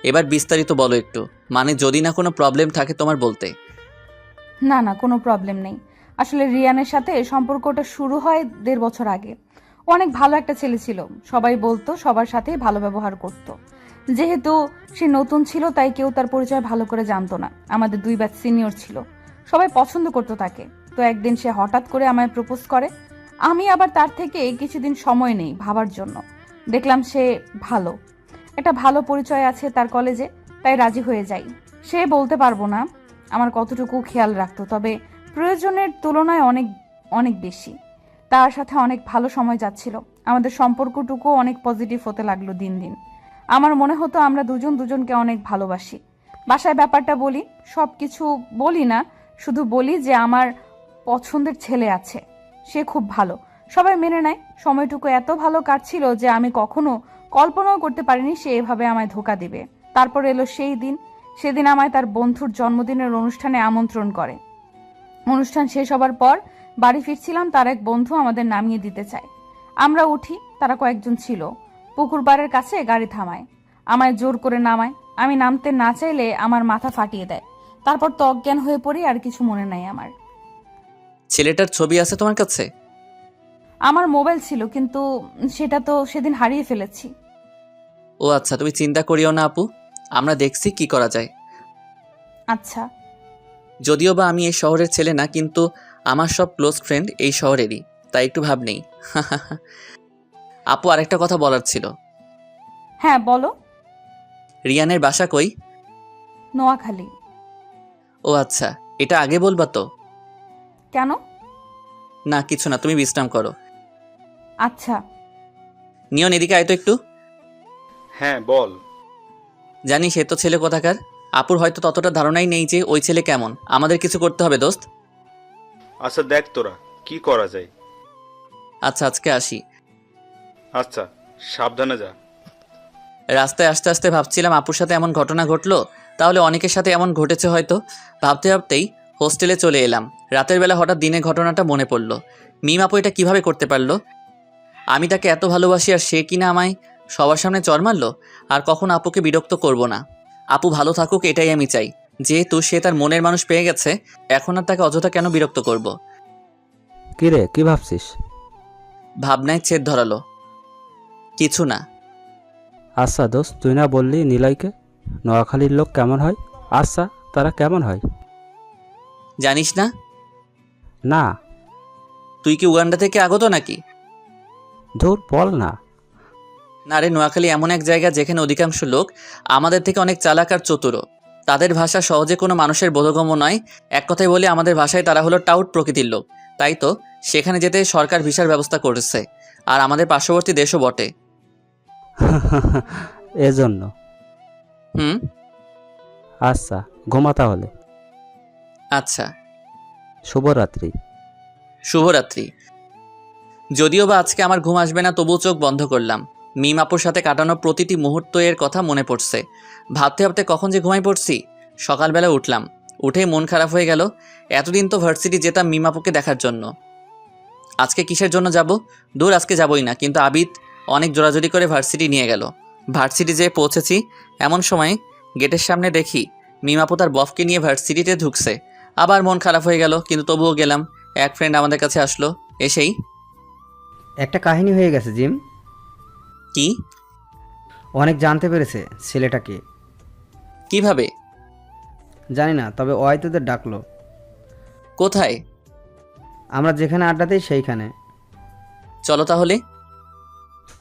[SPEAKER 1] এবার বিস্তারিত বলো একটু, মানে যদি না কোনো প্রবলেম থাকে তোমার বলতে।
[SPEAKER 8] না না, কোনো প্রবলেম নেই। আসলে রিয়ানের সাথে সম্পর্কটা শুরু হয় 1.5 বছর আগে। ও অনেক ভালো একটা ছেলে ছিল, সবাই বলতো, সবার সাথেই ভালো ব্যবহার করত। যেহেতু সে নতুন ছিল তাই কেউ তার পরিচয় ভালো করে জানতো না। আমাদের 2 ব্যাচ সিনিয়র ছিল, সবাই পছন্দ করতো তাকে। তো একদিন সে হঠাৎ করে আমায় প্রপোজ করে। আমি আবার তার থেকে কিছুদিন সময় নেই ভাবার জন্য। দেখলাম সে ভালো, একটা ভালো পরিচয় আছে তার কলেজে, তাই রাজি হয়ে যাই। সে বলতে পারবো না আমার কতটুকু খেয়াল রাখতো, তবে প্রয়োজনের তুলনায় অনেক অনেক বেশি। তার সাথে অনেক ভালো সময় যাচ্ছিল, আমাদের সম্পর্কটুকু অনেক পজিটিভ হতে লাগলো দিন দিন। আমার মনে হতো আমরা দুজন দুজনকে অনেক ভালোবাসি। বাসায় ব্যাপারটা বলি, সব কিছু বলি না, শুধু বলি যে আমার পছন্দের ছেলে আছে, সে খুব ভালো। সবাই মেনে নেয়। সময়টুকু এত ভালো কাটছিল যে আমি কখনো কল্পনাও করতে পারিনি সে এভাবে আমায় ধোকা দিবে। তারপর এলো সেই দিন। সেদিন আমায় তার বন্ধুর জন্মদিনের অনুষ্ঠানে আমন্ত্রণ করে। অনুষ্ঠান শেষ হবার পর বাড়ি ফিরছিলাম, তার এক বন্ধু আমাদের নামিয়ে দিতে চায়। আমরা উঠি, তারা কয়েকজন ছিল। পুকুর পাড়ের কাছে গাড়ি থামায়, আমায় জোর করে নামায়। আমি নামতে না চাইলে আমার মাথা ফাটিয়ে দেয়। তারপর তো অজ্ঞান হয়ে পড়ি, আর কিছু মনে নাই আমার।
[SPEAKER 1] ছেলেটার ছবি আছে তোমার কাছে?
[SPEAKER 8] আমার মোবাইল ছিল, কিন্তু সেটা তো সেদিন হারিয়ে ফেলেছি।
[SPEAKER 1] ও আচ্ছা, তুমি চিন্তা করিও না আপু, আমরা দেখছি কি করা যায়।
[SPEAKER 8] আচ্ছা।
[SPEAKER 1] যদিও বা আমি এই শহরের ছেলে না, কিন্তু আমার সব ক্লোজ ফ্রেন্ড এই শহরেরই, তাই একটু ভাব নেই। আপু, আরেকটা কথা বলার ছিল।
[SPEAKER 8] হ্যাঁ বলো।
[SPEAKER 1] রিয়ানের বাসা কই?
[SPEAKER 8] নোয়াখালী।
[SPEAKER 1] ও আচ্ছা, এটা আগে বলবা তো?
[SPEAKER 8] কেন?
[SPEAKER 1] না কিছু না, তুমি বিশ্রাম করো।
[SPEAKER 8] আচ্ছা।
[SPEAKER 1] নিয়ন, এদিকে আয় তো একটু।
[SPEAKER 9] হ্যাঁ বল।
[SPEAKER 1] জানিস সে তো ছেলে কোথাকার। আপুর হয়তো ততটা ধারণাই নেই যে ওই ছেলে কেমন। আমাদের কিছু করতে হবে দোস্ত।
[SPEAKER 9] আচ্ছা দেখ তোরা কি করা যায়।
[SPEAKER 1] আচ্ছা, আজকে আসি।
[SPEAKER 9] আচ্ছা, সাবধানে যা।
[SPEAKER 1] রাস্তায় আস্তে আস্তে ভাবছিলাম আপুর সাথে এমন ঘটনা ঘটলো, তাহলে অনেকের সাথে এমন ঘটেছে হয়তো। ভাবতে ভাবতেই হোস্টেলে চলে এলাম। রাতের বেলা হঠাৎ দিনের ঘটনাটা মনে পড়লো। মিম আপু এটা কিভাবে করতে পারলো? আমি তাকে এত ভালোবাসি আর সে কিনা আমায় সবার সামনে চড় মারলো। আর কখন আপুকে বিরক্ত করব না। আপু ভালো থাকুক, এটাই আমি চাই। যেহেতু সে তার মনের মানুষ পেয়ে গেছে, এখন আর তাকে অযথা কেন বিরক্ত করব।
[SPEAKER 6] কি রে, কি ভাবছিস?
[SPEAKER 1] ভাবনায় ছেদ ধরালো। কিছু না।
[SPEAKER 6] আচ্ছা দোস্ত, তুই না বললি নিলয়কে নোয়াখালীর লোক কেমন হয়? আচ্ছা, তারা কেমন হয়?
[SPEAKER 1] জানিস না?
[SPEAKER 6] না।
[SPEAKER 1] তুই কি উগান্ডা থেকে আগত নাকি?
[SPEAKER 6] ধুর, বল না।
[SPEAKER 1] না রে, নোয়াখালী এমন এক জায়গা যেখানে অধিকাংশ লোক আমাদের থেকে অনেক চালাক আর চতুর। তাদের ভাষা সহজে কোনো মানুষের বোধগম্য নয়। এক কথায় বলি, আমাদের ভাষায় তারা হলো টাউট প্রকৃতির লোক। তাই তো সেখানে যেতে সরকার ভিসার ব্যবস্থা করেছে, আর আমাদের পার্শ্ববর্তী দেশও বটে।
[SPEAKER 6] এজন্য।
[SPEAKER 1] হুম।
[SPEAKER 6] আচ্ছা, ঘুমা তাহলে।
[SPEAKER 1] আচ্ছা,
[SPEAKER 6] শুভরাত্রি।
[SPEAKER 1] শুভরাত্রি। যদিও বা আজকে আমার ঘুম আসবে না, তবুও চোখ বন্ধ করলাম। মিম আপুর সাথে কাটানো প্রতিটি মুহূর্ত এর কথা মনে পড়ছে। ভাবতে ভাবতে কখন যে ঘুমাই পড়ছি। সকালবেলা উঠলাম, উঠেই মন খারাপ হয়ে গেল। এতদিন তো ভার্সিটি যেতাম মিম আপুকে দেখার জন্য, আজকে কিসের জন্য যাব? দূর, আজকে যাবই না। কিন্তু আবিদ অনেক জোরাজোরি করে ভার্সিটি নিয়ে গেল। ভার্সিটি যেয়ে পৌঁছেছি, এমন সময় গেটের সামনে দেখি মিম আপু তার বফকে নিয়ে ভার্সিটিতে ঢুকছে। আবার মন খারাপ হয়ে গেল, কিন্তু তবুও গেলাম। এক ফ্রেন্ড আমাদের কাছে আসলো, এসেই
[SPEAKER 10] একটা কাহিনী হয়ে গেছে জিম।
[SPEAKER 1] কি?
[SPEAKER 10] অনেক জানতে পেরেছে ছেলেটাকে।
[SPEAKER 1] কিভাবে?
[SPEAKER 10] জানি না, তবে ওই তোদের ডাকলো।
[SPEAKER 1] কোথায়?
[SPEAKER 10] আমরা যেখানে আড্ডা দিই সেইখানে।
[SPEAKER 1] চলো তাহলে।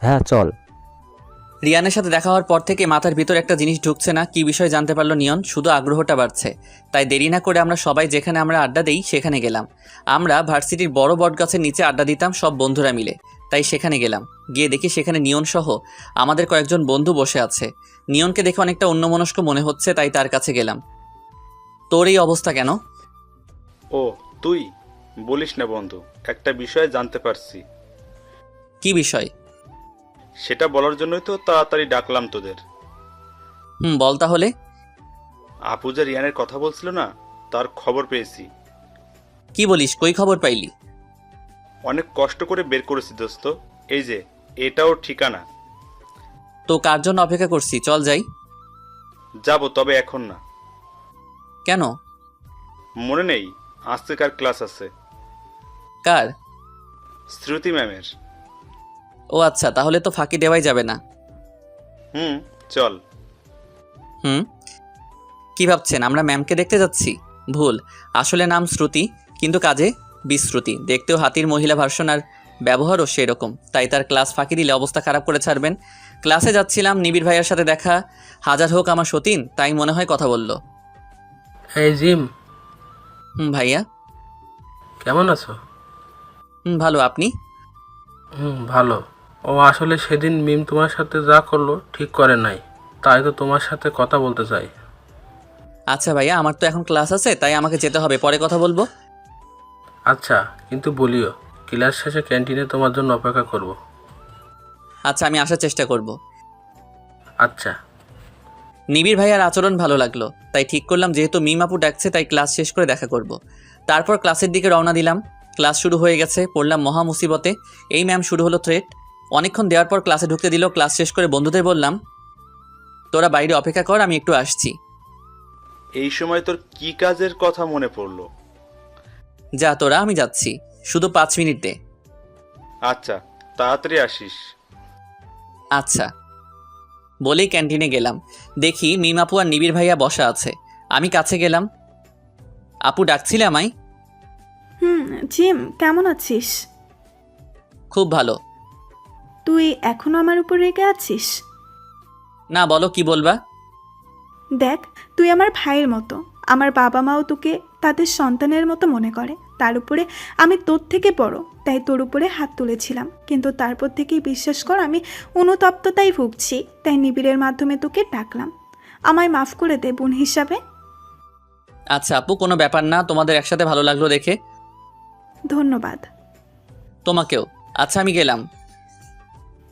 [SPEAKER 6] হ্যাঁ চল।
[SPEAKER 1] রিয়ানের সাথে দেখা হওয়ার পর থেকে মাথার ভিতর একটা জিনিস ঢুকছে না। কি বিষয় জানতে পারলো নিয়ন, শুধু আগ্রহটা বাড়ছে। তাই দেরি না করে আমরা সবাই যেখানে আমরা আড্ডা দিই সেখানে গেলাম। আমরা ভার্সিটির বড় বটগাছের নিচে আড্ডা দিতাম সব বন্ধুরা মিলে, তাই সেখানে গেলাম। গিয়ে দেখি সেখানে নিয়ন সহ আমাদের কয়েকজন বন্ধু বসে আছে। নিয়নকে দেখে অনেকটা অন্যমনস্ক মনে হচ্ছে, তাই তার কাছে গেলাম। তোর এই অবস্থা কেন?
[SPEAKER 9] ও তুই বলিস না বন্ধু, একটা বিষয় জানতে পারছি।
[SPEAKER 1] কি বিষয়?
[SPEAKER 9] সেটা বলার জন্যই তো তাড়াতাড়ি ডাকলাম তোদের।
[SPEAKER 1] বল তাহলে।
[SPEAKER 9] আপু যে রিয়ানের কথা বলছিল না, তার খবর পেয়েছি।
[SPEAKER 1] কি বলিস, কই খবর পাইলি?
[SPEAKER 9] অনেক কষ্ট করে বের করেছি দোস্ত। এই যে এটাও ঠিকানা।
[SPEAKER 1] তো কার জন্য অপেক্ষা করছি, চল যাই।
[SPEAKER 9] যাব, তবে এখন না।
[SPEAKER 1] কেন?
[SPEAKER 9] মনে নেই আজকেকার ক্লাস আছে।
[SPEAKER 1] কার?
[SPEAKER 9] শ্রুতি ম্যামের।
[SPEAKER 1] ও আচ্ছা, তাহলে তো ফাঁকি দেওয়াই যাবে না।
[SPEAKER 9] চল।
[SPEAKER 1] কি ভাবছেন আমরা ম্যামকে দেখতে যাচ্ছি? ভুল, আসলে নাম শ্রুতি, কিন্তু কাজে বিশ্রুতি। দেখতেও হাতির মহিলা ভার্সন, আর ব্যবহারও সেরকম। তাই তার ক্লাস ফাঁকি দিলে অবস্থা খারাপ করে ছাড়বেন। ক্লাসে যাচ্ছিলাম, নিবিড় ভাইয়ার সাথে দেখা। হাজার হোক আমার সতীন, তাই মনে হয় কথা বলল।
[SPEAKER 7] এই জিম,
[SPEAKER 1] ভাইয়া।
[SPEAKER 7] কেমন আছো?
[SPEAKER 1] ভালো, আপনি?
[SPEAKER 7] ভালো। ও আসলে সেদিন মিম তোমার সাথে যা করলো ঠিক করে নাই, তাই তো তোমার সাথে কথা বলতে চাই।
[SPEAKER 1] আচ্ছা ভাইয়া, আমার তো এখন ক্লাস আছে, তাই আমাকে যেতে হবে, পরে কথা বলবো।
[SPEAKER 7] আচ্ছা, কিন্তু বলিও ক্লাস শেষে ক্যান্টিনে তোমার জন্য অপেক্ষা করব।
[SPEAKER 1] আচ্ছা, আমি আসার চেষ্টা করব।
[SPEAKER 7] আচ্ছা।
[SPEAKER 1] নিবিড় ভাইয়ার আচরণ ভালো লাগলো, তাই ঠিক করলাম যেহেতু মিম আপু ডাকছে, তাই ক্লাস শেষ করে দেখা করব। তারপর ক্লাসের দিকে রওনা দিলাম। ক্লাস শুরু হয়ে গেছে, পড়লাম মহা মুসিবতে। এই ম্যাম শুরু হলো থ্রেট। অনেকক্ষণ দেওয়ার পর ক্লাসে ঢুকতে দিল। ক্লাস শেষ করে বন্ধুদের বললাম, তোরা বাইরে অপেক্ষা কর, আমি একটু আসছি।
[SPEAKER 9] এই সময় তোর কি কাজের কথা মনে পড়লো?
[SPEAKER 1] যা তোরা, আমি যাচ্ছি, শুধু 5 মিনিট দে।
[SPEAKER 9] আচ্ছা, তাড়াতাড়ি আসিস।
[SPEAKER 1] আচ্ছা বলেই ক্যান্টিনে গেলাম। দেখি মিম আপু আর নিবিড় ভাইয়া বসা আছে। আমি কাছে গেলাম। আপু ডাকছিলে আমায়?
[SPEAKER 2] জিম, কেমন আছিস?
[SPEAKER 1] খুব ভালো।
[SPEAKER 2] তুই এখনো আমার উপর রেগে আছিস?
[SPEAKER 1] না, বলো কি বলবা।
[SPEAKER 2] দেখ, তুই আমার ভাইয়ের মতো। আমার বাবা মাও তোকে তাদের সন্তানের মতো মনে করে। তার উপরে আমি তোর থেকে বড়, তাই তোর উপরে হাত তুলেছিলাম। কিন্তু তারপর থেকেই বিশ্বাস কর, আমি অনুতপ্ততাই ভুগছি। তাই নিবিড়ের মাধ্যমে তোকে ডাকলাম। আমায় মাফ করে দে বোন হিসাবে।
[SPEAKER 1] আচ্ছা আপু, কোনো ব্যাপার না, তোমাদের একসাথে ভালো লাগলো দেখে।
[SPEAKER 2] ধন্যবাদ।
[SPEAKER 1] তোমাকেও। আচ্ছা আমি গেলাম।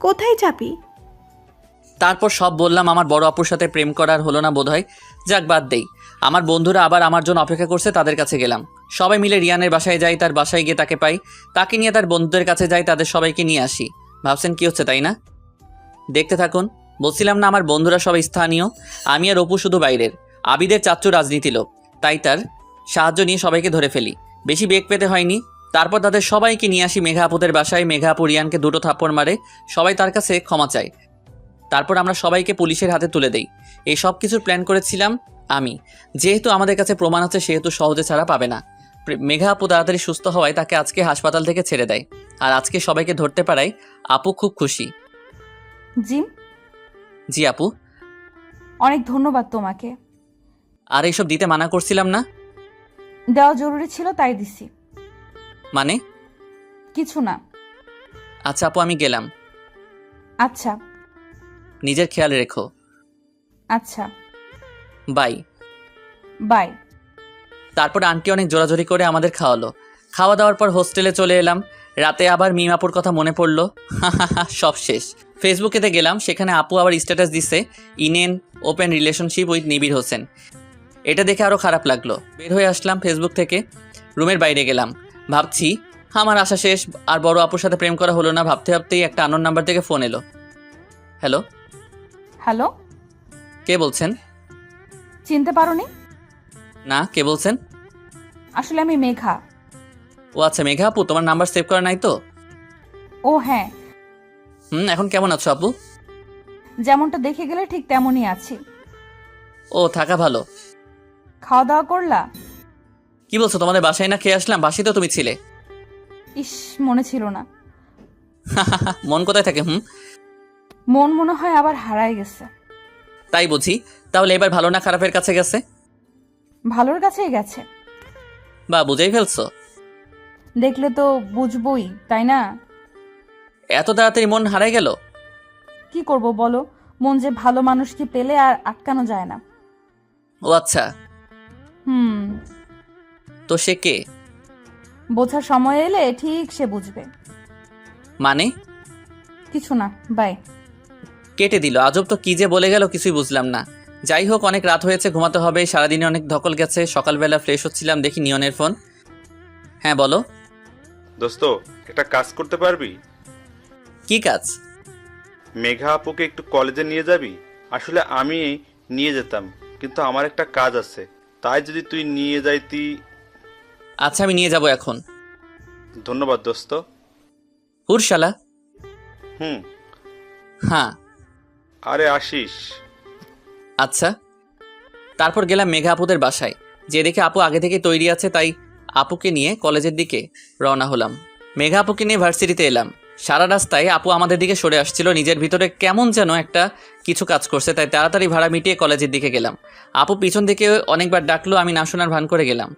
[SPEAKER 2] কোথায় যাবি?
[SPEAKER 1] তারপর সব বললাম। আমার বড় আপুর সাথে প্রেম করার হলো না বোধহয়। যাক, বাদ দেই। আমার বন্ধুরা আবার আমার জন্য অপেক্ষা করছে, তাদের কাছে গেলাম। সবাই মিলে রিয়ানের বাসায় যাই। তার বাসায় গিয়ে তাকে পাই। তাকে নিয়ে তার বন্ধুদের কাছে যাই, তাদের সবাইকে নিয়ে আসি। ভাবছেন কি হচ্ছে, তাই না? দেখতে থাকুন। বলছিলাম না আমার বন্ধুরা সবাই স্থানীয়, আমি আর অপু শুধু বাইরের। আবিদের চাচ্চু রাজনীতি লোক, তাই তার সাহায্য নিয়ে সবাইকে ধরে ফেলি। বেশি বেগ পেতে হয়নি। তারপর তাদের সবাইকে নিয়ে আসি মেঘা আপুদের বাসায়। মেঘা আপু রিয়ানকে 2টো থাপ্পড় মারে। সবাই তার কাছে ক্ষমা চায়। তারপর আমরা সবাইকে পুলিশের হাতে তুলে দেই। এই সব কিছুর প্ল্যান করেছিলাম আমি। যেহেতু আমাদের কাছে প্রমাণ আছে, সেহেতু সহজে ছাড়া পাবে না। মেঘা আপু তাড়াতাড়ি সুস্থ হওয়ায় তাকে আজকে হাসপাতাল থেকে ছেড়ে দেয়। আর আজকে সবাইকে ধরতে পারায় আপু খুব খুশি।
[SPEAKER 8] জিম,
[SPEAKER 1] জি আপু।
[SPEAKER 8] অনেক ধন্যবাদ তোমাকে।
[SPEAKER 1] আর এইসব দিতে মানা করছিলাম না?
[SPEAKER 8] দেওয়া জরুরি ছিল, তাই দিছি।
[SPEAKER 1] মানে?
[SPEAKER 8] কিছু না।
[SPEAKER 1] আচ্ছা আপু, আমি গেলাম।
[SPEAKER 8] আচ্ছা
[SPEAKER 1] নিজের খেয়াল রেখো।
[SPEAKER 8] আচ্ছা,
[SPEAKER 1] বাই।
[SPEAKER 8] বাই।
[SPEAKER 1] তারপর আন্টি অনেক জোরাজোরি করে আমাদের খাওয়ালো। খাওয়া দাওয়ার পর হোস্টেলে চলে এলাম। রাতে আবার মিমাপুর কথা মনে পড়লো। সব শেষ। ফেসবুকেতে গেলাম, সেখানে আপু আবার স্ট্যাটাস দিচ্ছে, in an open relationship with Nibir Hossain. এটা দেখে আরও খারাপ লাগলো। বের হয়ে আসলাম ফেসবুক থেকে, রুমের বাইরে গেলাম। ভাবছি আমার আশা শেষ, আর বড় আপুর সাথে প্রেম করা হলো না। ভাবতে ভাবতেই একটা আননোন নাম্বার থেকে ফোন এলো। হ্যালো,
[SPEAKER 8] হ্যালো,
[SPEAKER 1] কে বলছেন?
[SPEAKER 8] চিনতে পারোনি?
[SPEAKER 1] না, কে বলছেন?
[SPEAKER 8] আসলে আমি মেঘা।
[SPEAKER 1] ও আচ্ছা, মেঘা আপু, তোমার নাম্বার সেভ করা নাই তো?
[SPEAKER 8] ও হ্যাঁ,
[SPEAKER 1] এখন কেমন আছো আপু?
[SPEAKER 8] যেমনটা দেখে গেলে ঠিক তেমনই আছি।
[SPEAKER 1] ও, থাকা ভালো।
[SPEAKER 8] খাওয়া দাওয়া করলা?
[SPEAKER 1] কি বলছো, তোমাদের বাসায় না খেয়ে আসলাম? বাসায় তো তুমি ছিলে।
[SPEAKER 8] ইস, মনে ছিল না।
[SPEAKER 1] মন কোথায় থাকে?
[SPEAKER 8] মন মনে হয় আবার হারায় গেছে।
[SPEAKER 1] তাই বুঝি। তাহলে এবার ভালো না খারাপের কাছে গেছে?
[SPEAKER 8] ভালোর কাছেই গেছে।
[SPEAKER 1] বা বুঝেই ফেলছো?
[SPEAKER 8] দেখলে তো বুঝবই, তাই না?
[SPEAKER 1] এত তাড়াতাড়ি মন হারাই গেল?
[SPEAKER 8] কি করব বলো, মন যে ভালো মানুষকে পেলে আর আটকানো যায় না।
[SPEAKER 1] ও আচ্ছা,
[SPEAKER 8] হুম,
[SPEAKER 1] তো সে কে?
[SPEAKER 8] বোঝার সময় এলে ঠিক সে বুঝবে।
[SPEAKER 1] মানে?
[SPEAKER 8] কিছু না, বাই।
[SPEAKER 1] কেটে দিল। আজব তো, কি যে বলে গেল কিছুই বুঝলাম না। যাই হোক, অনেক রাত হয়েছে, ঘুমাতে হবে। সারাদিনে অনেক ধকল গেছে। সকালবেলা ফ্রেশ হচ্ছিলাম, দেখি নিয়নের ফোন। হ্যাঁ বলো।
[SPEAKER 9] দোস্ত, একটা কাজ করতে পারবি?
[SPEAKER 1] কি কাজ?
[SPEAKER 9] মেঘা আপুকে একটু কলেজে নিয়ে যাবি? আসলে আমি নিয়ে যেতাম, কিন্তু আমার একটা কাজ আছে, তাই যদি তুই নিয়ে যাইতি।
[SPEAKER 1] আচ্ছা, আমি নিয়ে যাব এখন।
[SPEAKER 9] ধন্যবাদ দোস্ত।
[SPEAKER 1] হুরশালা।
[SPEAKER 9] হুম।
[SPEAKER 1] হ্যাঁ।
[SPEAKER 9] আরে আসিস।
[SPEAKER 1] আচ্ছা। তারপর গেলাম মেঘা আপুদের বাসায়। যে দেখে আপু আগে থেকে তৈরি আছে, তাই আপুকে নিয়ে কলেজের দিকে রওনা হলাম। মেঘা আপুকে নিয়ে ভার্সিটিতে এলাম। সারা রাস্তায় আপু আমাদের দিকে সরে আসছিল। নিজের ভিতরে কেমন যেন একটা কিছু কাজ করছে, তাই তাড়াতাড়ি ভাড়া মিটিয়ে কলেজের দিকে গেলাম। আপু পিছন থেকে অনেকবার ডাকলো, আমি না শোনার ভান করে গেলাম।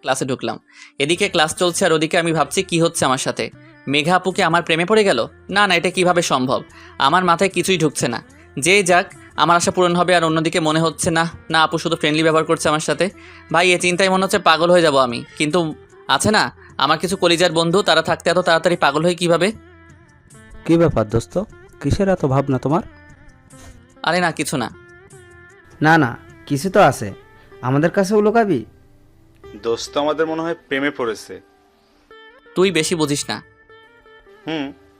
[SPEAKER 1] ক্লাসে ঢুকলাম। এদিকে ক্লাস চলছে আর ওদিকে আমি ভাবছি কি হচ্ছে আমার সাথে। মেঘা আপুকে আমার প্রেমে পড়ে গেল? না না, এটা কিভাবে সম্ভব? আমার মাথায় কিছুই ঢুকছে না। যেই যাক, আমার আশা পূরণ হবে। আর অন্যদিকে মনে হচ্ছে না না, আপু শুধু ফ্রেন্ডলি ব্যবহার করছে আমার সাথে। ভাই, এ চিন্তায় মনে হচ্ছে পাগল হয়ে যাব আমি। কিন্তু আছে না আমার কিছু কলিজার বন্ধু, তারা থাকতে এত তাড়াতাড়ি পাগল হয় কিভাবে?
[SPEAKER 6] কি ব্যাপার দোস্ত, কিসের এত ভাবনা তোমার?
[SPEAKER 1] আরে না, কিছু না।
[SPEAKER 10] না না, কিছু তো আছে। আমাদের কাছেও লুকাবি?
[SPEAKER 9] দোস্ত আমাদের মনে হয় প্রেমে পড়েছে।
[SPEAKER 1] তুই বেশি বুঝিস না।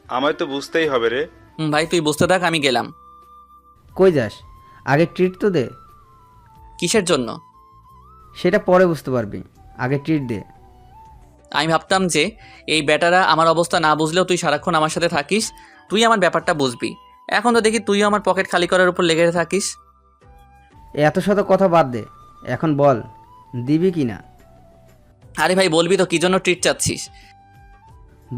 [SPEAKER 9] আমায় তো বুঝতেই হবে রে।
[SPEAKER 1] ভাই তুই বুঝতে থাক, আমি গেলাম।
[SPEAKER 10] কই যাস? আগে ট্রিট তো দে।
[SPEAKER 1] কিসের জন্য?
[SPEAKER 10] সেটা পরে বুঝতে পারবি, আগে ট্রিট দে।
[SPEAKER 1] আমি ভাবতাম যে এই বেটারা আমার অবস্থা না বুঝলেও তুই সারাক্ষণ আমার সাথে থাকিস, তুই আমার ব্যাপারটা বুঝবি। এখন তো দেখি তুইও আমার পকেট খালি করার উপর লেগে থাকিস।
[SPEAKER 10] এত শত কথা বাদ দে, এখন বল দিবি কি না?
[SPEAKER 1] আরে ভাই বলবি তো, কি জন্য ট্রিট চাচ্ছিস?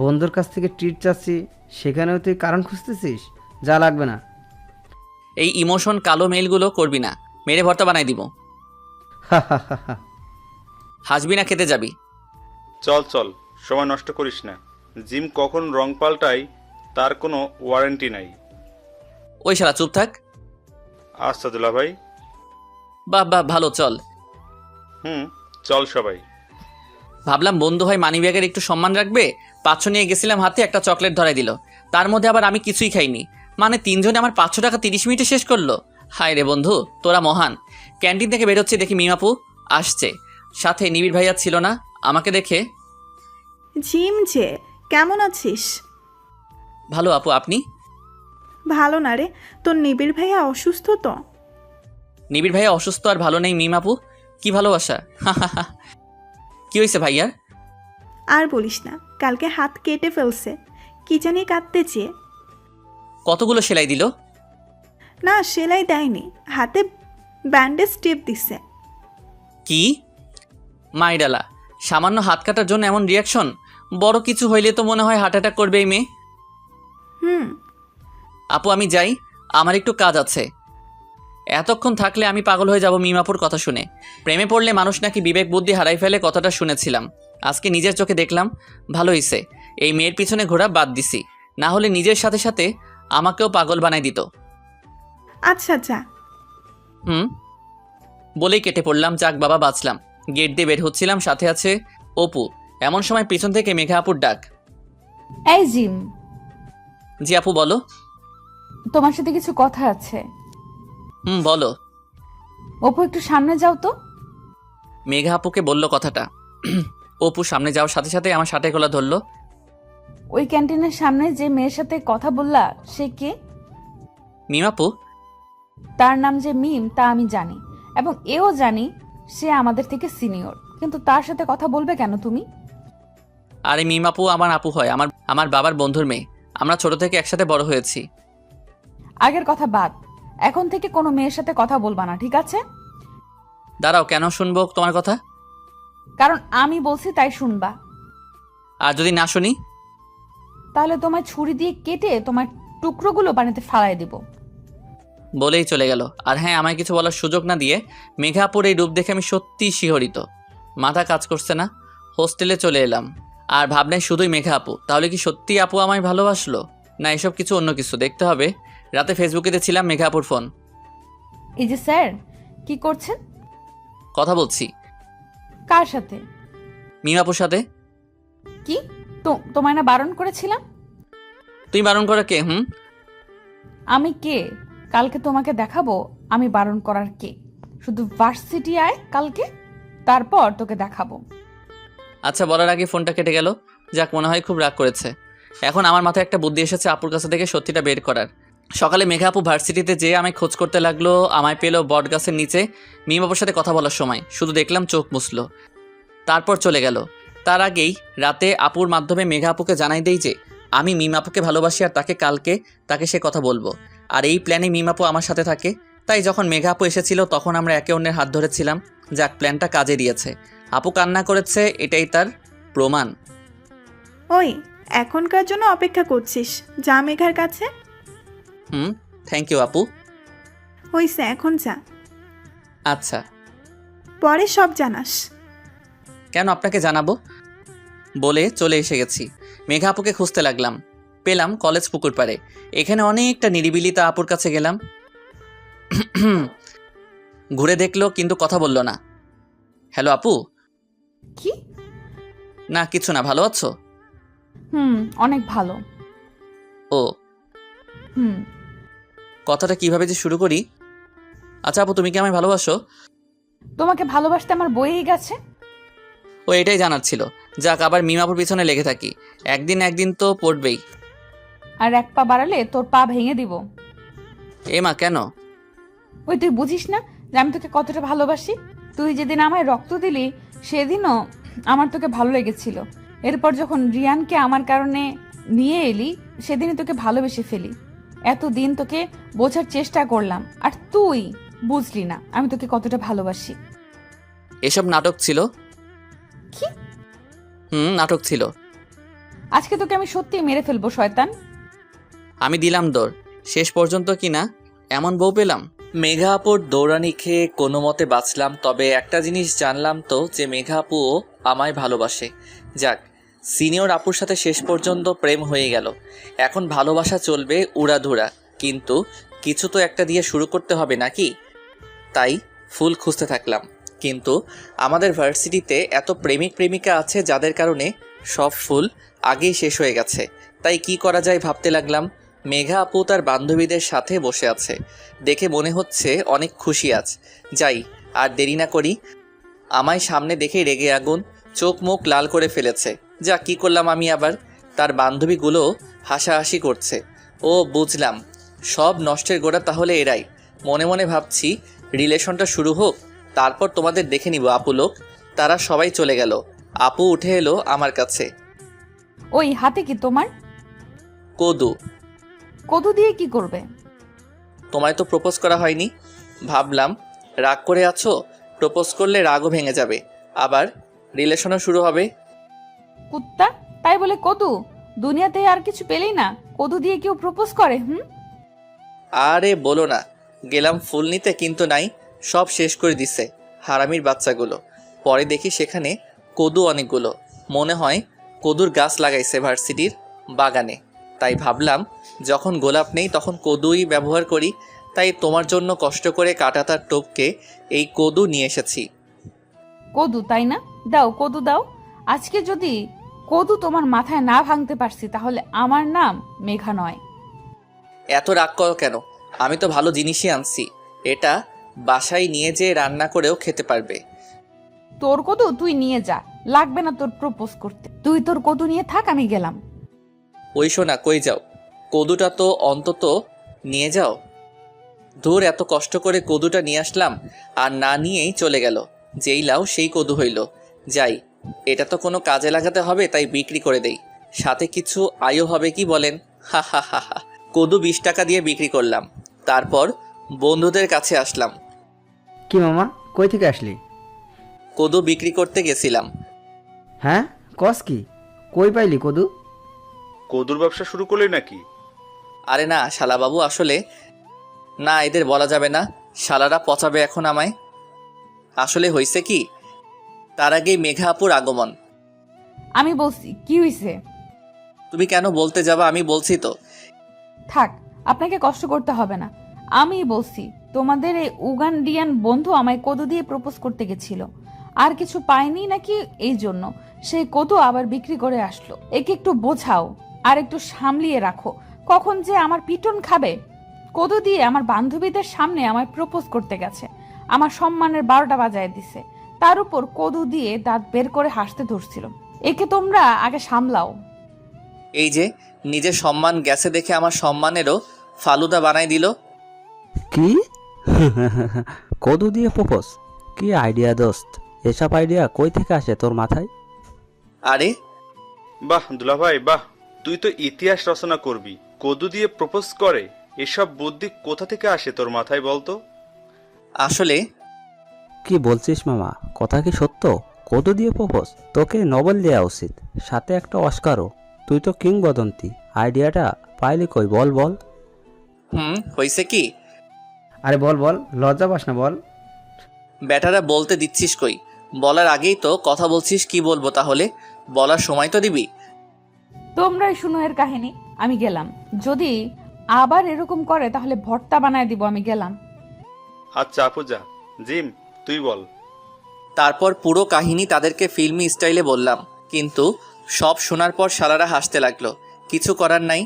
[SPEAKER 10] বন্ধুর কাছ থেকে ট্রিট চাচ্ছি, সেখানেও তুই কারণ খুঁজতেছিস? যা, লাগবে না।
[SPEAKER 1] এই ইমোশন কালো মেইলগুলো করবি না, মেরে ভর্তা বানাই দিব। হাসবি না খেতে যাবি?
[SPEAKER 9] চল চল, সময় নষ্ট করিস না। জিম কখন রং পাল্টাই তার কোনো ওয়ারেন্টি নাই।
[SPEAKER 1] ওই শালা চুপ থাক।
[SPEAKER 9] আচ্ছা দুলা ভাই।
[SPEAKER 1] বাহ বাহ, ভালো, চল।
[SPEAKER 9] চল সবাই।
[SPEAKER 1] ভাবলাম বন্ধু হয় মানিব্যাগের একটু সম্মান রাখবে। 500 নিয়ে গেছিলাম হাতে, একটা চকলেট ধরাই দিল। তার মধ্যে আবার আমি কিছুই খাইনি। মানে 3 জনে আমার 500 টাকা 30 মিনিটে শেষ করলো। হায় রে বন্ধু, তোরা মহান। ক্যান্টিন থেকে বেরোচ্ছি, দেখি মিমাপু আসছে, সাথে নিবিড় ভাইয়া ছিল না। আমাকে দেখে,
[SPEAKER 2] জিম যে, কেমন আছিস?
[SPEAKER 1] ভালো আপু, আপনি?
[SPEAKER 2] ভালো না রে, তোর নিবিড় ভাইয়া অসুস্থ তো।
[SPEAKER 1] নিবিড় ভাইয়া অসুস্থ আর ভালো নেই? মিমাপু কি ভালোবাসা! কি হয়েছে ভাইয়ার?
[SPEAKER 2] আর বলিস না, কালকে হাত কেটে ফেলছে, কি জানি কাটতে চেয়ে।
[SPEAKER 1] কতগুলো সেলাই দিল?
[SPEAKER 2] না, সেলাই দেয়নি, হাতে ব্যান্ডেজ টেপ দিছে।
[SPEAKER 1] কি মাইডালা, সামান্য হাত কাটার জন্য এমন রিয়াকশন? বড় কিছু হইলে তো মনে হয় হার্ট অ্যাটাক করবে এই মেয়ে। আপু আমি যাই, আমার একটু কাজ আছে। এতক্ষণ থাকলে আমি পাগল হয়ে যাব মিমাপুর কথা শুনে। প্রেমে পড়লে মানুষ নাকি বিবেক বুদ্ধি হারাই ফেলে, কথাটা শুনেছিলাম, আজকে নিজের চোখে দেখলাম। ভালো হইছে, এই মেয়ের পিছনে ঘোরা বাদ দিছি, না হলে নিজের সাথে সাথে আমাকেও পাগল বানাই দিত।
[SPEAKER 2] আচ্ছা যা।
[SPEAKER 1] বলেই কেটে পড়লাম। যাক বাবা, বাঁচলাম। গেট দিয়ে বের হচ্ছিলাম, সাথে আছে অপু। এমন সময় পিছন থেকে মেঘা আপুর ডাক।
[SPEAKER 8] এই জিম,
[SPEAKER 1] জি আপু বলো।
[SPEAKER 8] তোমার সাথে কিছু কথা আছে।
[SPEAKER 1] বলো।
[SPEAKER 8] অপু একটু সামনে যাও তো।
[SPEAKER 1] মেঘা আপুকে বলল কথাটা। অপু সামনে যাওয়ার সাথে সাথে আমার সাথে গলা ধরলো।
[SPEAKER 8] ওই ক্যান্টিনের সামনে যে মেয়ের সাথে কথা বললা সে কে?
[SPEAKER 1] মিম আপু।
[SPEAKER 8] তার নাম যে মিম তা আমি জানি, এবং এও জানি সে আমাদের থেকে সিনিয়র, কিন্তু তার সাথে কথা বলবে কেন তুমি?
[SPEAKER 1] আরে মিম আপু আমার আপু হয়, আমার বাবার বন্ধুর মেয়ে। আমরা ছোট থেকে একসাথে বড় হয়েছি।
[SPEAKER 8] আগের কথা বাদ, এখন থেকে কোনো মেয়ের সাথে কথা বলবা না, ঠিক আছে?
[SPEAKER 1] দাঁড়াও, কেন শুনবো তোমার কথা?
[SPEAKER 8] কারণ আমি বলছি তাই শুনবা।
[SPEAKER 1] আর যদি না শুনি?
[SPEAKER 8] তাহলে তোমার ছুরি দিয়ে কেটে তোমার টুকরোগুলো পানিতে ফালাই দিব।
[SPEAKER 1] বলেই চলে গেল। আর হ্যাঁ, আমায় কিছু বলার সুযোগ না দিয়ে মেঘা আপুর এই রূপ দেখে আমি সত্যিই শিহরিত। মাথা কাজ করছে না। হোস্টেলে চলে এলাম আর ভাবনায় শুধুই মেঘা আপু। তাহলে কি সত্যি আপু আমায় ভালোবাসলো, না এসব কিছু অন্য কিছু? দেখতে হবে। রাতে ফেসবুকেতে ছিলাম, মেঘা আপুর ফোন।
[SPEAKER 8] এই যে স্যার, কি করছেন?
[SPEAKER 1] কথা বলছি।
[SPEAKER 8] কার সাথে?
[SPEAKER 1] মিম আপুর সাথে।
[SPEAKER 8] কি তোমায় না বারণ করেছিলাম?
[SPEAKER 1] তুই বারণ করা কে?
[SPEAKER 8] আমি কে কালকে তোমাকে দেখাবো। আমি বারণ করার কে? শুধু ভার্সিটি আয় কালকে, তারপর তোকে দেখাবো।
[SPEAKER 1] আচ্ছা, বলার আগে ফোনটা কেটে গেল। যাক, মনে হয় খুব রাগ করেছে। এখন আমার মাথায় একটা বুদ্ধি এসেছে আপুর কাছে থেকে সত্যিটা বের করার। সকালে মেঘা আপু ভার্সিটিতে যেয়ে আমায় খোঁজ করতে লাগলো। আমায় পেলো বট গাছের নিচে মিম আপুর সাথে কথা বলার সময়। শুধু দেখলাম চোখ মুছলো, তারপর চলে গেল। তার আগেই রাতে আপুর মাধ্যমে মেঘা আপুকে জানাই দেই যে আমি মিম আপুকে ভালোবাসি আর কালকে তাকে সে কথা বলবো। আর এই প্ল্যানে মিম আপু আমার সাথে থাকে। তাই যখন মেঘা আপু এসেছিল তখন আমরা একে অন্যের হাত ধরেছিলাম। যাক, প্ল্যানটা কাজে দিয়েছে। আপু কান্না করেছে, এটাই তার প্রমাণ।
[SPEAKER 2] ওই এখনকার জন্য অপেক্ষা করছিস, যা মেঘার কাছে।
[SPEAKER 1] থ্যাংক ইউ আপু।
[SPEAKER 2] হইছে, এখন যা।
[SPEAKER 1] আচ্ছা।
[SPEAKER 2] পরে সব জানাস।
[SPEAKER 1] কেন আপনাকে জানাবো? বলে চলে এসে গেছি। মেঘা আপুকে খুঁজতে লাগলাম। পেলাম কলেজ পুকুর পাড়ে। এখানে অনেকটা নিরিবিলি, তা আপুর কাছে গেলাম। ঘুরে দেখলো কিন্তু কথা বলল না। হ্যালো আপু।
[SPEAKER 8] কি?
[SPEAKER 1] না কিছু না, ভালো আছো?
[SPEAKER 8] অনেক ভালো।
[SPEAKER 1] ও কথাটা কিভাবে যে শুরু করি। আচ্ছা আপু, তুমি কি আমায় ভালোবাসো?
[SPEAKER 8] তোমাকে ভালোবাসতে আমার বইয়েই গেছে।
[SPEAKER 1] ও এটাই জানার ছিল। যাক, আবার মিমাপুর পিছনে লেগে থাকি। একদিন তো পড়বেই।
[SPEAKER 8] আর এক পা বাড়ালে তোর পা ভেঙে দিব।
[SPEAKER 1] মা কেন?
[SPEAKER 8] ওই তুই বুঝিস না যে আমি তোকে কতটা ভালোবাসি? তুই যেদিন আমায় রক্ত দিলি সেদিনও আমার তোকে ভালো লেগেছিল। এরপর যখন রিয়ানকে আমার কারণে নিয়ে এলি সেদিনই তোকে ভালোবেসে ফেলি। এতদিন তোকে বোঝার চেষ্টা করলাম আর তুই বুঝলি না আমি তোকে কতটা ভালোবাসি।
[SPEAKER 1] এসব নাটক ছিল।
[SPEAKER 8] কি?
[SPEAKER 1] নাটক ছিল।
[SPEAKER 8] আজকে তোকে আমি সত্যি মেরে ফেলবো শয়তান।
[SPEAKER 1] আমি দিলাম দৌড়, শেষ পর্যন্ত কিনা এমন বউ পেলাম। মেঘা আপুর দৌড়ানি খেয়ে কোনো মতে বাঁচলাম। তবে একটা জিনিস জানলাম তো, যে মেঘা আপুও আমায় ভালোবাসে। যাক, সিনিয়র আপুর সাথে শেষ পর্যন্ত প্রেম হয়ে গেল। এখন ভালোবাসা চলবে উড়াধুরা, কিন্তু কিছু তো একটা দিয়ে শুরু করতে হবে নাকি? তাই ফুল খুঁজতে থাকলাম। কিন্তু আমাদের ভার্সিটিতে এত প্রেমিক প্রেমিকা আছে যাদের কারণে সব ফুল আগেই শেষ হয়ে গেছে। তাই কি করা যায় ভাবতে লাগলাম। মেঘা আপু তার বান্ধবীদের সাথে বসে আছে, দেখে মনে হচ্ছে অনেক খুশি আছে। যাই, আর দেরি না করি। আমায় সামনে দেখেই রেগে আগুন, চোখ মুখ লাল করে ফেলেছে। যা, কি করলাম আমি আবার? তার বান্ধবীগুলো হাসাহাসি করছে। ও বুঝলাম, সব নষ্টের গোড়া তাহলে এরাই। মনে মনে ভাবছি রিলেশনটা শুরু হোক, তারপর তোমাদের দেখে নিব আপু লোক। তারা সবাই চলে গেল। আপু উঠে এলো আমার কাছে।
[SPEAKER 8] ওই হাতে কি তোমার?
[SPEAKER 1] কদু।
[SPEAKER 8] কদু দিয়ে কি করবে?
[SPEAKER 1] তোমায় তো প্রপোজ করা হয়নি। ভাবলাম রাগ করে আছো, প্রপোজ করলে রাগও ভেঙে যাবে, আবার রিলেশনও শুরু হবে।
[SPEAKER 8] কুত্তা, তাই বলে কদু? দুনিয়াতে আর কিছু পেলেই না কদু দিয়ে কেউ প্রপোজ করে?
[SPEAKER 1] আরে বলো না, গেলাম ফুল নিতে কিন্তু নাই, সব শেষ করে দিছে হারামির বাচ্চাগুলো। পরে দেখি সেখানে কদু অনেকগুলো। মনে হয় কদুর গাছ লাগাইছে ভার্সিটির বাগানে, তাই ভাবলাম যখন গোলাপ নেই তখন কদুই ব্যবহার করি, তাই তোমার জন্য কষ্ট করে কাঁটাতার টোপকে এই কদু নিয়ে এসেছি।
[SPEAKER 8] কদু তাই না? দাও কদু দাও। আজকে যদি কদু তোমার মাথায় না ভাঙতে পারছি তাহলে আমার নাম মেঘা নয়।
[SPEAKER 1] এত রাগ করো কেন? আমি তো ভালো জিনিসই আনছি, এটা বাসায় নিয়ে যেয়ে রান্না করেও খেতে পারবে।
[SPEAKER 8] তোর কদু তুই নিয়ে যা, লাগবে না তোর প্রপোজ করতে। তুই তোর কদু নিয়ে থাক, আমি গেলাম।
[SPEAKER 1] ওই শোনা, কই যাও? কদুটা তো অন্তত নিয়ে যাও। ধুর, এত কষ্ট করে কদুটা নিয়ে আসলাম আর না নিয়েই চলে গেল। যেই লাও সেই কদু হইল। যাই, এটা তো কোনো কাজে লাগাতে হবে, তাই বিক্রি করে দেই, সাথে কিছু আয়ও হবে, কি বলেন? হা হা হা হা। কদু 20 টাকা দিয়ে বিক্রি করলাম। তারপর বন্ধুদের কাছে আসলাম।
[SPEAKER 10] কি মামা, কই থেকে আসলি?
[SPEAKER 1] কদু বিক্রি করতে গেছিলাম।
[SPEAKER 10] হ্যাঁ, কস কি? কই পাইলি কদু?
[SPEAKER 9] কদুর ব্যবসা শুরু করলি নাকি?
[SPEAKER 1] আরে না শালাবাবু, আসলে না, এদের বলা যাবে না, শালারা পচাবে এখন আমায়। আসলে হয়েছে কি, তার আগেই মেঘা আপুর আগমন।
[SPEAKER 8] আমি বলছি, কি হইছে?
[SPEAKER 1] তুমি কেন বলতে যাবা? আমি বলছি তো।
[SPEAKER 8] থাক, আপনাকে কষ্ট করতে হবে না। আমি বলছি, তোমাদের এই উগান্ডিয়ান বন্ধু আমায় কদু দিয়ে প্রপোজ করতে গেছিল, আর কিছু পায়নি নাকি, এই জন্য সেই কদু আবার বিক্রি করে আসলো। একে একটু বোঝাও আর একটু সামলিয়ে রাখো, কখন যে আমার পিটন খাবে। কদু দিয়ে আমার বান্ধবীদের সামনে আমায় প্রপোজ করতে গেছে, আমার সম্মানের 12টা বাজায় দিছে। তার উপর কদু দিয়ে দাঁত বের করে হাসতে ধরছিল। একে তোমরা আগে সামলাও।
[SPEAKER 1] এই যে নিজের সম্মান গেছে দেখে আমার সম্মানেরও ফালুদা বানাই দিল।
[SPEAKER 6] কি? কদু দিয়ে প্রপোজ? কি আইডিয়া দোস্ত, এসব আইডিয়া কই থেকে আসে তোর মাথায়?
[SPEAKER 1] আরে
[SPEAKER 9] বাহ দুলাভাই বাহ, তুই তো ইতিহাস রচনা করবি। কদু দিয়ে প্রপোজ করে, এসব বুদ্ধি কোথা থেকে আসে তোর মাথায় বলতো?
[SPEAKER 1] আসলে
[SPEAKER 6] কি বলছিস মামা, কথা কি সত্য? কদু দিয়ে প্রপোজ? তোকে নোবেল দেওয়া উচিত, সাথে একটা অস্কারও। তুই তো কিংবদন্তি। আইডিয়াটা পাইলি কই, বল বল।
[SPEAKER 1] হয়েছে কি?
[SPEAKER 10] আরে বল বল, লজ্জা পাস না, বল।
[SPEAKER 1] ব্যাটারা বলতে দিচ্ছিস কই? বলার আগেই তো কথা বলছিস, কি বলবো তাহলে? বলার সময় তো দিবি।
[SPEAKER 8] তোমরাই শুনো এর কাহিনী, আমি গেলাম। যদি আবার এরকম করে তাহলে ভর্তা বানায় দিব। আমি গেলাম।
[SPEAKER 9] আচ্ছা আপু যা। জিম, তুই বল।
[SPEAKER 1] তারপর পুরো কাহিনী তাদেরকে ফিল্মি স্টাইলে বললাম, কিন্তু সব শোনার পর শালারা হাসতে লাগলো। কিছু করার নাই,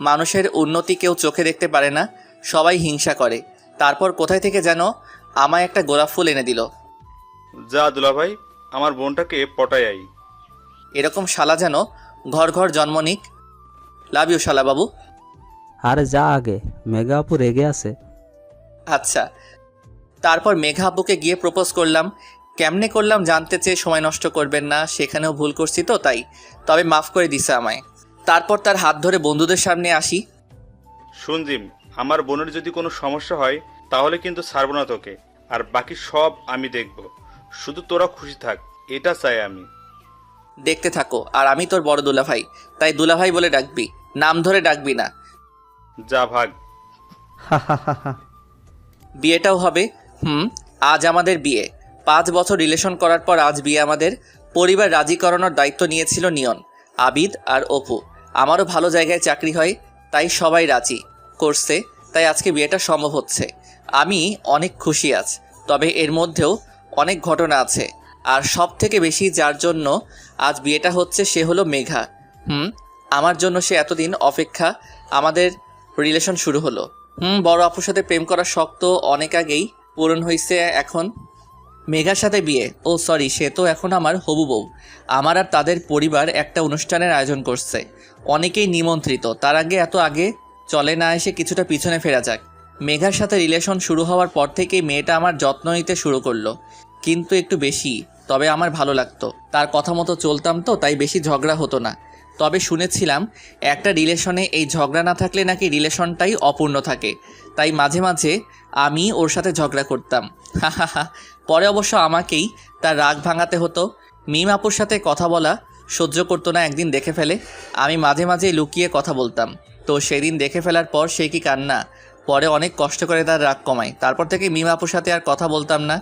[SPEAKER 1] মানুষের উন্নতি কেউ চোখে দেখতে পারে না, সবাই হিংসা করে। তারপর কোথায় থেকে যেন আমায় একটা গোলাপ ফুল এনে দিল।
[SPEAKER 9] যা দুলাভাই, আমার বোনটাকে পটাই আই।
[SPEAKER 1] এরকম শালা যেন ঘর ঘর জন্ম নিক। লাভ ইউ শালা বাবু।
[SPEAKER 6] আরে যা আগে, মেঘা আপু রেগে আছে।
[SPEAKER 1] আচ্ছা। তারপর মেঘা আপুকে গিয়ে প্রপোজ করলাম। কেমনে করলাম জানতে চেয়ে সময় নষ্ট করবেন না, সেখানেও ভুল করছি তো তাই, তবে মাফ করে দিছে আমায়। তারপর তার হাত ধরে বন্ধুদের সামনে আসি।
[SPEAKER 9] শুন জিম, আমার বোনের যদি কোনো সমস্যা হয় তাহলে কিন্তু ছাড়বো না তোকে, আর বাকি সব আমি দেখব। শুধু তোরা খুশি থাক, এটা চাই আমি।
[SPEAKER 1] দেখতে থাকো, আর আমি তোর বড় দুলাভাই, তাই দুলাভাই বলে ডাকবি, নাম ধরে ডাকবি না।
[SPEAKER 9] যা ভাগ।
[SPEAKER 1] বিয়েটাও হবে। আজ আমাদের বিয়ে। 5 বছর রিলেশন করার পর আজ বিয়ে আমাদের। পরিবার রাজি করানোর দায়িত্ব নিয়েছিল নিয়ন, আবিদ আর অপু। আমারও ভালো জায়গায় চাকরি হয়, তাই সবাই রাজি করছে, তাই আজকে বিয়েটা সম্ভব হচ্ছে। আমি অনেক খুশি আজ, তবে এর মধ্যেও অনেক ঘটনা আছে, আর সব থেকে বেশি যার জন্য আজ বিয়েটা হচ্ছে সে হলো মেঘা। আমার জন্য সে এতদিন অপেক্ষা। আমাদের রিলেশন শুরু হলো। বড় আপুর সাথে প্রেম করার শখ তো অনেক আগেই পূরণ হয়েছে। এখন মেঘার সাথে বিয়ে, ও সরি, সে তো এখন আমার হবু বউ। আমার আর তাদের পরিবার একটা অনুষ্ঠানের আয়োজন করছে, অনেকেই নিমন্ত্রিত। তার আগে এত আগে চলে না এসে কিছুটা পিছনে ফেরা যাক। মেঘার সাথে রিলেশন শুরু হওয়ার পর থেকেই মেয়েটা আমার যত্ন নিতে শুরু করলো, কিন্তু একটু বেশি। তবে আমার ভালো লাগতো, তার কথা মতো চলতাম তো, তাই বেশি ঝগড়া হতো না। তবে শুনেছিলাম একটা রিলেশনে এই ঝগড়া না থাকলে নাকি রিলেশনটাই অপূর্ণ থাকে, তাই মাঝে মাঝে আমি ওর সাথে ঝগড়া করতাম। পরে অবশ্য আমাকেই তার রাগ ভাঙাতে হতো। মিম আপুর সাথে কথা বলা সহ্য করতো না, একদিন দেখে ফেলে। আমি মাঝে মাঝে লুকিয়ে কথা বলতাম, তো সেদিন দেখে ফেলার পর সে কি কান্না। পরে অনেক কষ্ট করে তার রাগ কমায়, তারপর থেকে মিম আপুর সাথে আর কথা বলতাম না।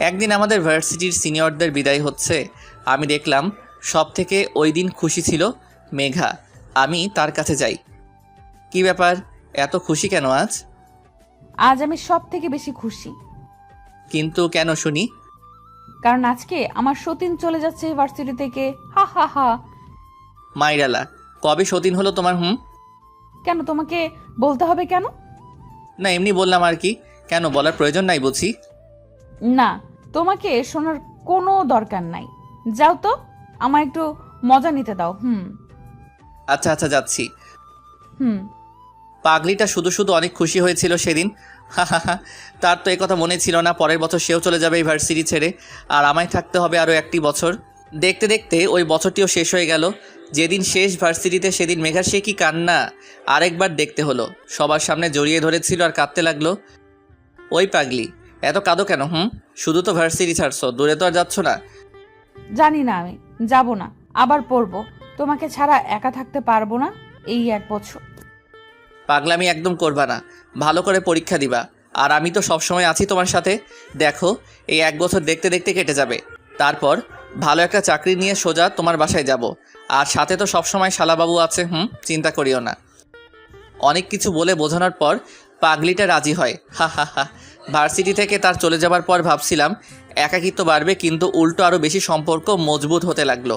[SPEAKER 1] একদিন আমাদের ভার্সিটির সিনিয়রদের বিদায় হচ্ছে, আমি দেখলাম সব থেকে ওই দিন খুশি ছিল মেঘা। আমি তার কাছে যাই। কি ব্যাপার, এত খুশি কেন আজ?
[SPEAKER 8] আজ আমি সব থেকে বেশি খুশি,
[SPEAKER 1] কিন্তু কেন শুনি?
[SPEAKER 8] কারণ আজকে আমার সতীন চলে যাচ্ছে ভার্সিটি থেকে। হা হা হা।
[SPEAKER 1] মাইরালা, কবে সতীন হলো তোমার?
[SPEAKER 8] কেন, তোমাকে বলতে হবে কেন?
[SPEAKER 1] না, এমনি বললাম আর কি। কেন, বলার প্রয়োজন নাই বুঝি?
[SPEAKER 8] না, তোমাকে শোনার কোনো দরকার নাই। যাও তো, আমার একটু মজা নিতে দাও।
[SPEAKER 1] আচ্ছা আচ্ছা, যাচ্ছি।
[SPEAKER 8] হুম।
[SPEAKER 1] পাগলিটা শুধু শুধু অনেক খুশি হয়েছিল সেদিন। হা হা হা। তার তো এই কথা মনে ছিল না পরের বছর সেও চলে যাবে এই ভার্সিটি ছেড়ে, আর আমায় থাকতে হবে আরও একটি বছর। দেখতে দেখতে ওই বছরটিও শেষ হয়ে গেল। যেদিন শেষ ভার্সিটিতে সেদিন মেঘার সে কি কান্না! আরেকবার দেখতে হলো। সবার সামনে জড়িয়ে ধরেছিল আর কাঁদতে লাগলো। ওই পাগলি, এত কাঁদো কেন? শুধু তো ভার্সিটি ছাড়ছো, দূরে তো আর যাচ্ছ না।
[SPEAKER 8] জানি না, আমি যাব না, আবার পড়বো। তোমাকে ছাড়া একা থাকতে পারবো না এই 1 বছর।
[SPEAKER 1] পাগলামি একদম করবা না, ভালো করে পরীক্ষা দিবা। আর আমি তো সবসময় আছি তোমার সাথে। দেখো, এই 1 বছর দেখতে দেখতে কেটে যাবে। তারপর ভালো একটা চাকরি নিয়ে সোজা তোমার বাসায় যাব। আর সাথে তো সবসময় শালাবাবু আছে। চিন্তা করিও না। অনেক কিছু বলে বোঝানোর পর পাগলিটা রাজি হয়। হা হা হা। ভার্সিটি থেকে তার চলে যাবার পর ভাবছিলাম একাকিত্ব বাড়বে, কিন্তু উল্টো আরও বেশি সম্পর্ক মজবুত হতে লাগলো।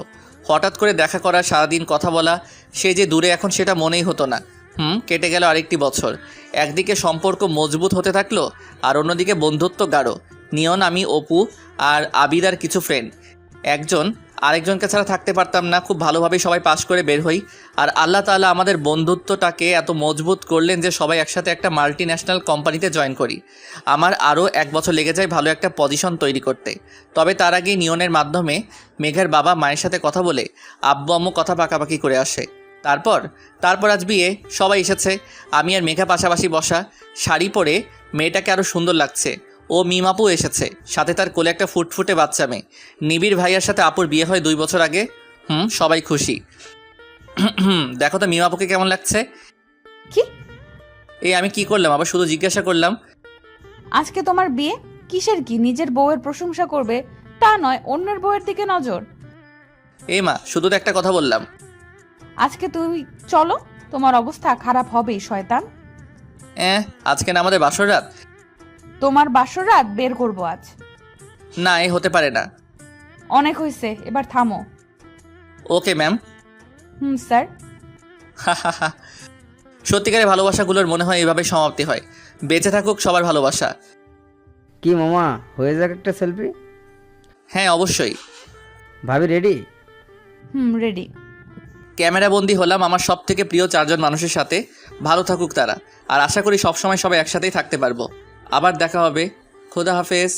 [SPEAKER 1] হঠাৎ করে দেখা করা, সারাদিন কথা বলা, সে যে দূরে এখন সেটা মনেই হতো না। কেটে গেল আরেকটি বছর। একদিকে সম্পর্ক মজবুত হতে থাকলো, আর অন্যদিকে বন্ধুত্ব গাঢ়। নিয়ন, আমি, অপু আর আবিদার কিছু ফ্রেন্ড একজন আরেকজনকে ছাড়া থাকতে পারতাম না। খুব ভালোভাবে সবাই পাশ করে বের হই। আর আল্লাহ তাআলা আমাদের বন্ধুত্বটাকে এত মজবুত করলেন যে সবাই একসাথে একটা মাল্টি ন্যাশনাল কোম্পানিতে জয়েন করি। আমার আরও 1 বছর লেগে যায় ভালো একটা পজিশন তৈরি করতে। তবে তার আগেই নিয়নের মাধ্যমে মেঘার বাবা মায়ের সাথে কথা বলে আব্বু আম্মু কথা পাকাপাকি করে আসে। তারপর আজ বিয়ে, সবাই এসেছে। আমি আর মেঘা পাশাপাশি বসা, শাড়ি পরে মেয়েটাকে আরও সুন্দর লাগছে। ও মিমাপু এসেছে, সাথে তার কোলে একটা ফুটফুটে বাচ্চা মেয়ে। নিবিড় ভাইয়ার সাথে আপুর বিয়ে হয় 2 বছর আগে। সবাই খুশি। দেখো তো মিমাপুকে কেমন লাগছে?
[SPEAKER 8] কি?
[SPEAKER 1] এই আমি কি করলাম, আবার শুধু জিজ্ঞাসা করলাম।
[SPEAKER 8] আজকে তোমার বিয়ে, কিসের কি নিজের বউয়ের প্রশংসা করবে তা নয়, অন্যের বউয়ের দিকে নজর।
[SPEAKER 1] এই মা, শুধু তো একটা কথা বললাম।
[SPEAKER 8] আজকে তুই চলো, তোমার অবস্থা খারাপ হবেই শয়তান।
[SPEAKER 1] আজকে না আমাদের বাসর রাত?
[SPEAKER 8] তোমার বাসর রাত বের করবো আজ।
[SPEAKER 1] না, এ হতে পারে না।
[SPEAKER 8] অনেক হয়েছে, এবার থামো।
[SPEAKER 1] Okay ma'am.
[SPEAKER 8] স্যার।
[SPEAKER 1] সত্যিকারের ভালোবাসাগুলোর মনে হয় এভাবে সমাপ্তি হয়। বেঁচে থাকুক সবার ভালোবাসা।
[SPEAKER 10] কি মামা, হয়ে যাক একটা সেলফি?
[SPEAKER 1] হ্যাঁ, অবশ্যই।
[SPEAKER 10] ভাবি রেডি?
[SPEAKER 8] রেডি।
[SPEAKER 1] ক্যামেরাবন্দি হলাম আমার সব থেকে প্রিয় 4 জন মানুষের সাথে। ভালো থাকুক তারা, আর আশা করি সবসময় সবাই একসাথেই থাকতে পারবো। আবার দেখা হবে। খোদা হাফেজ।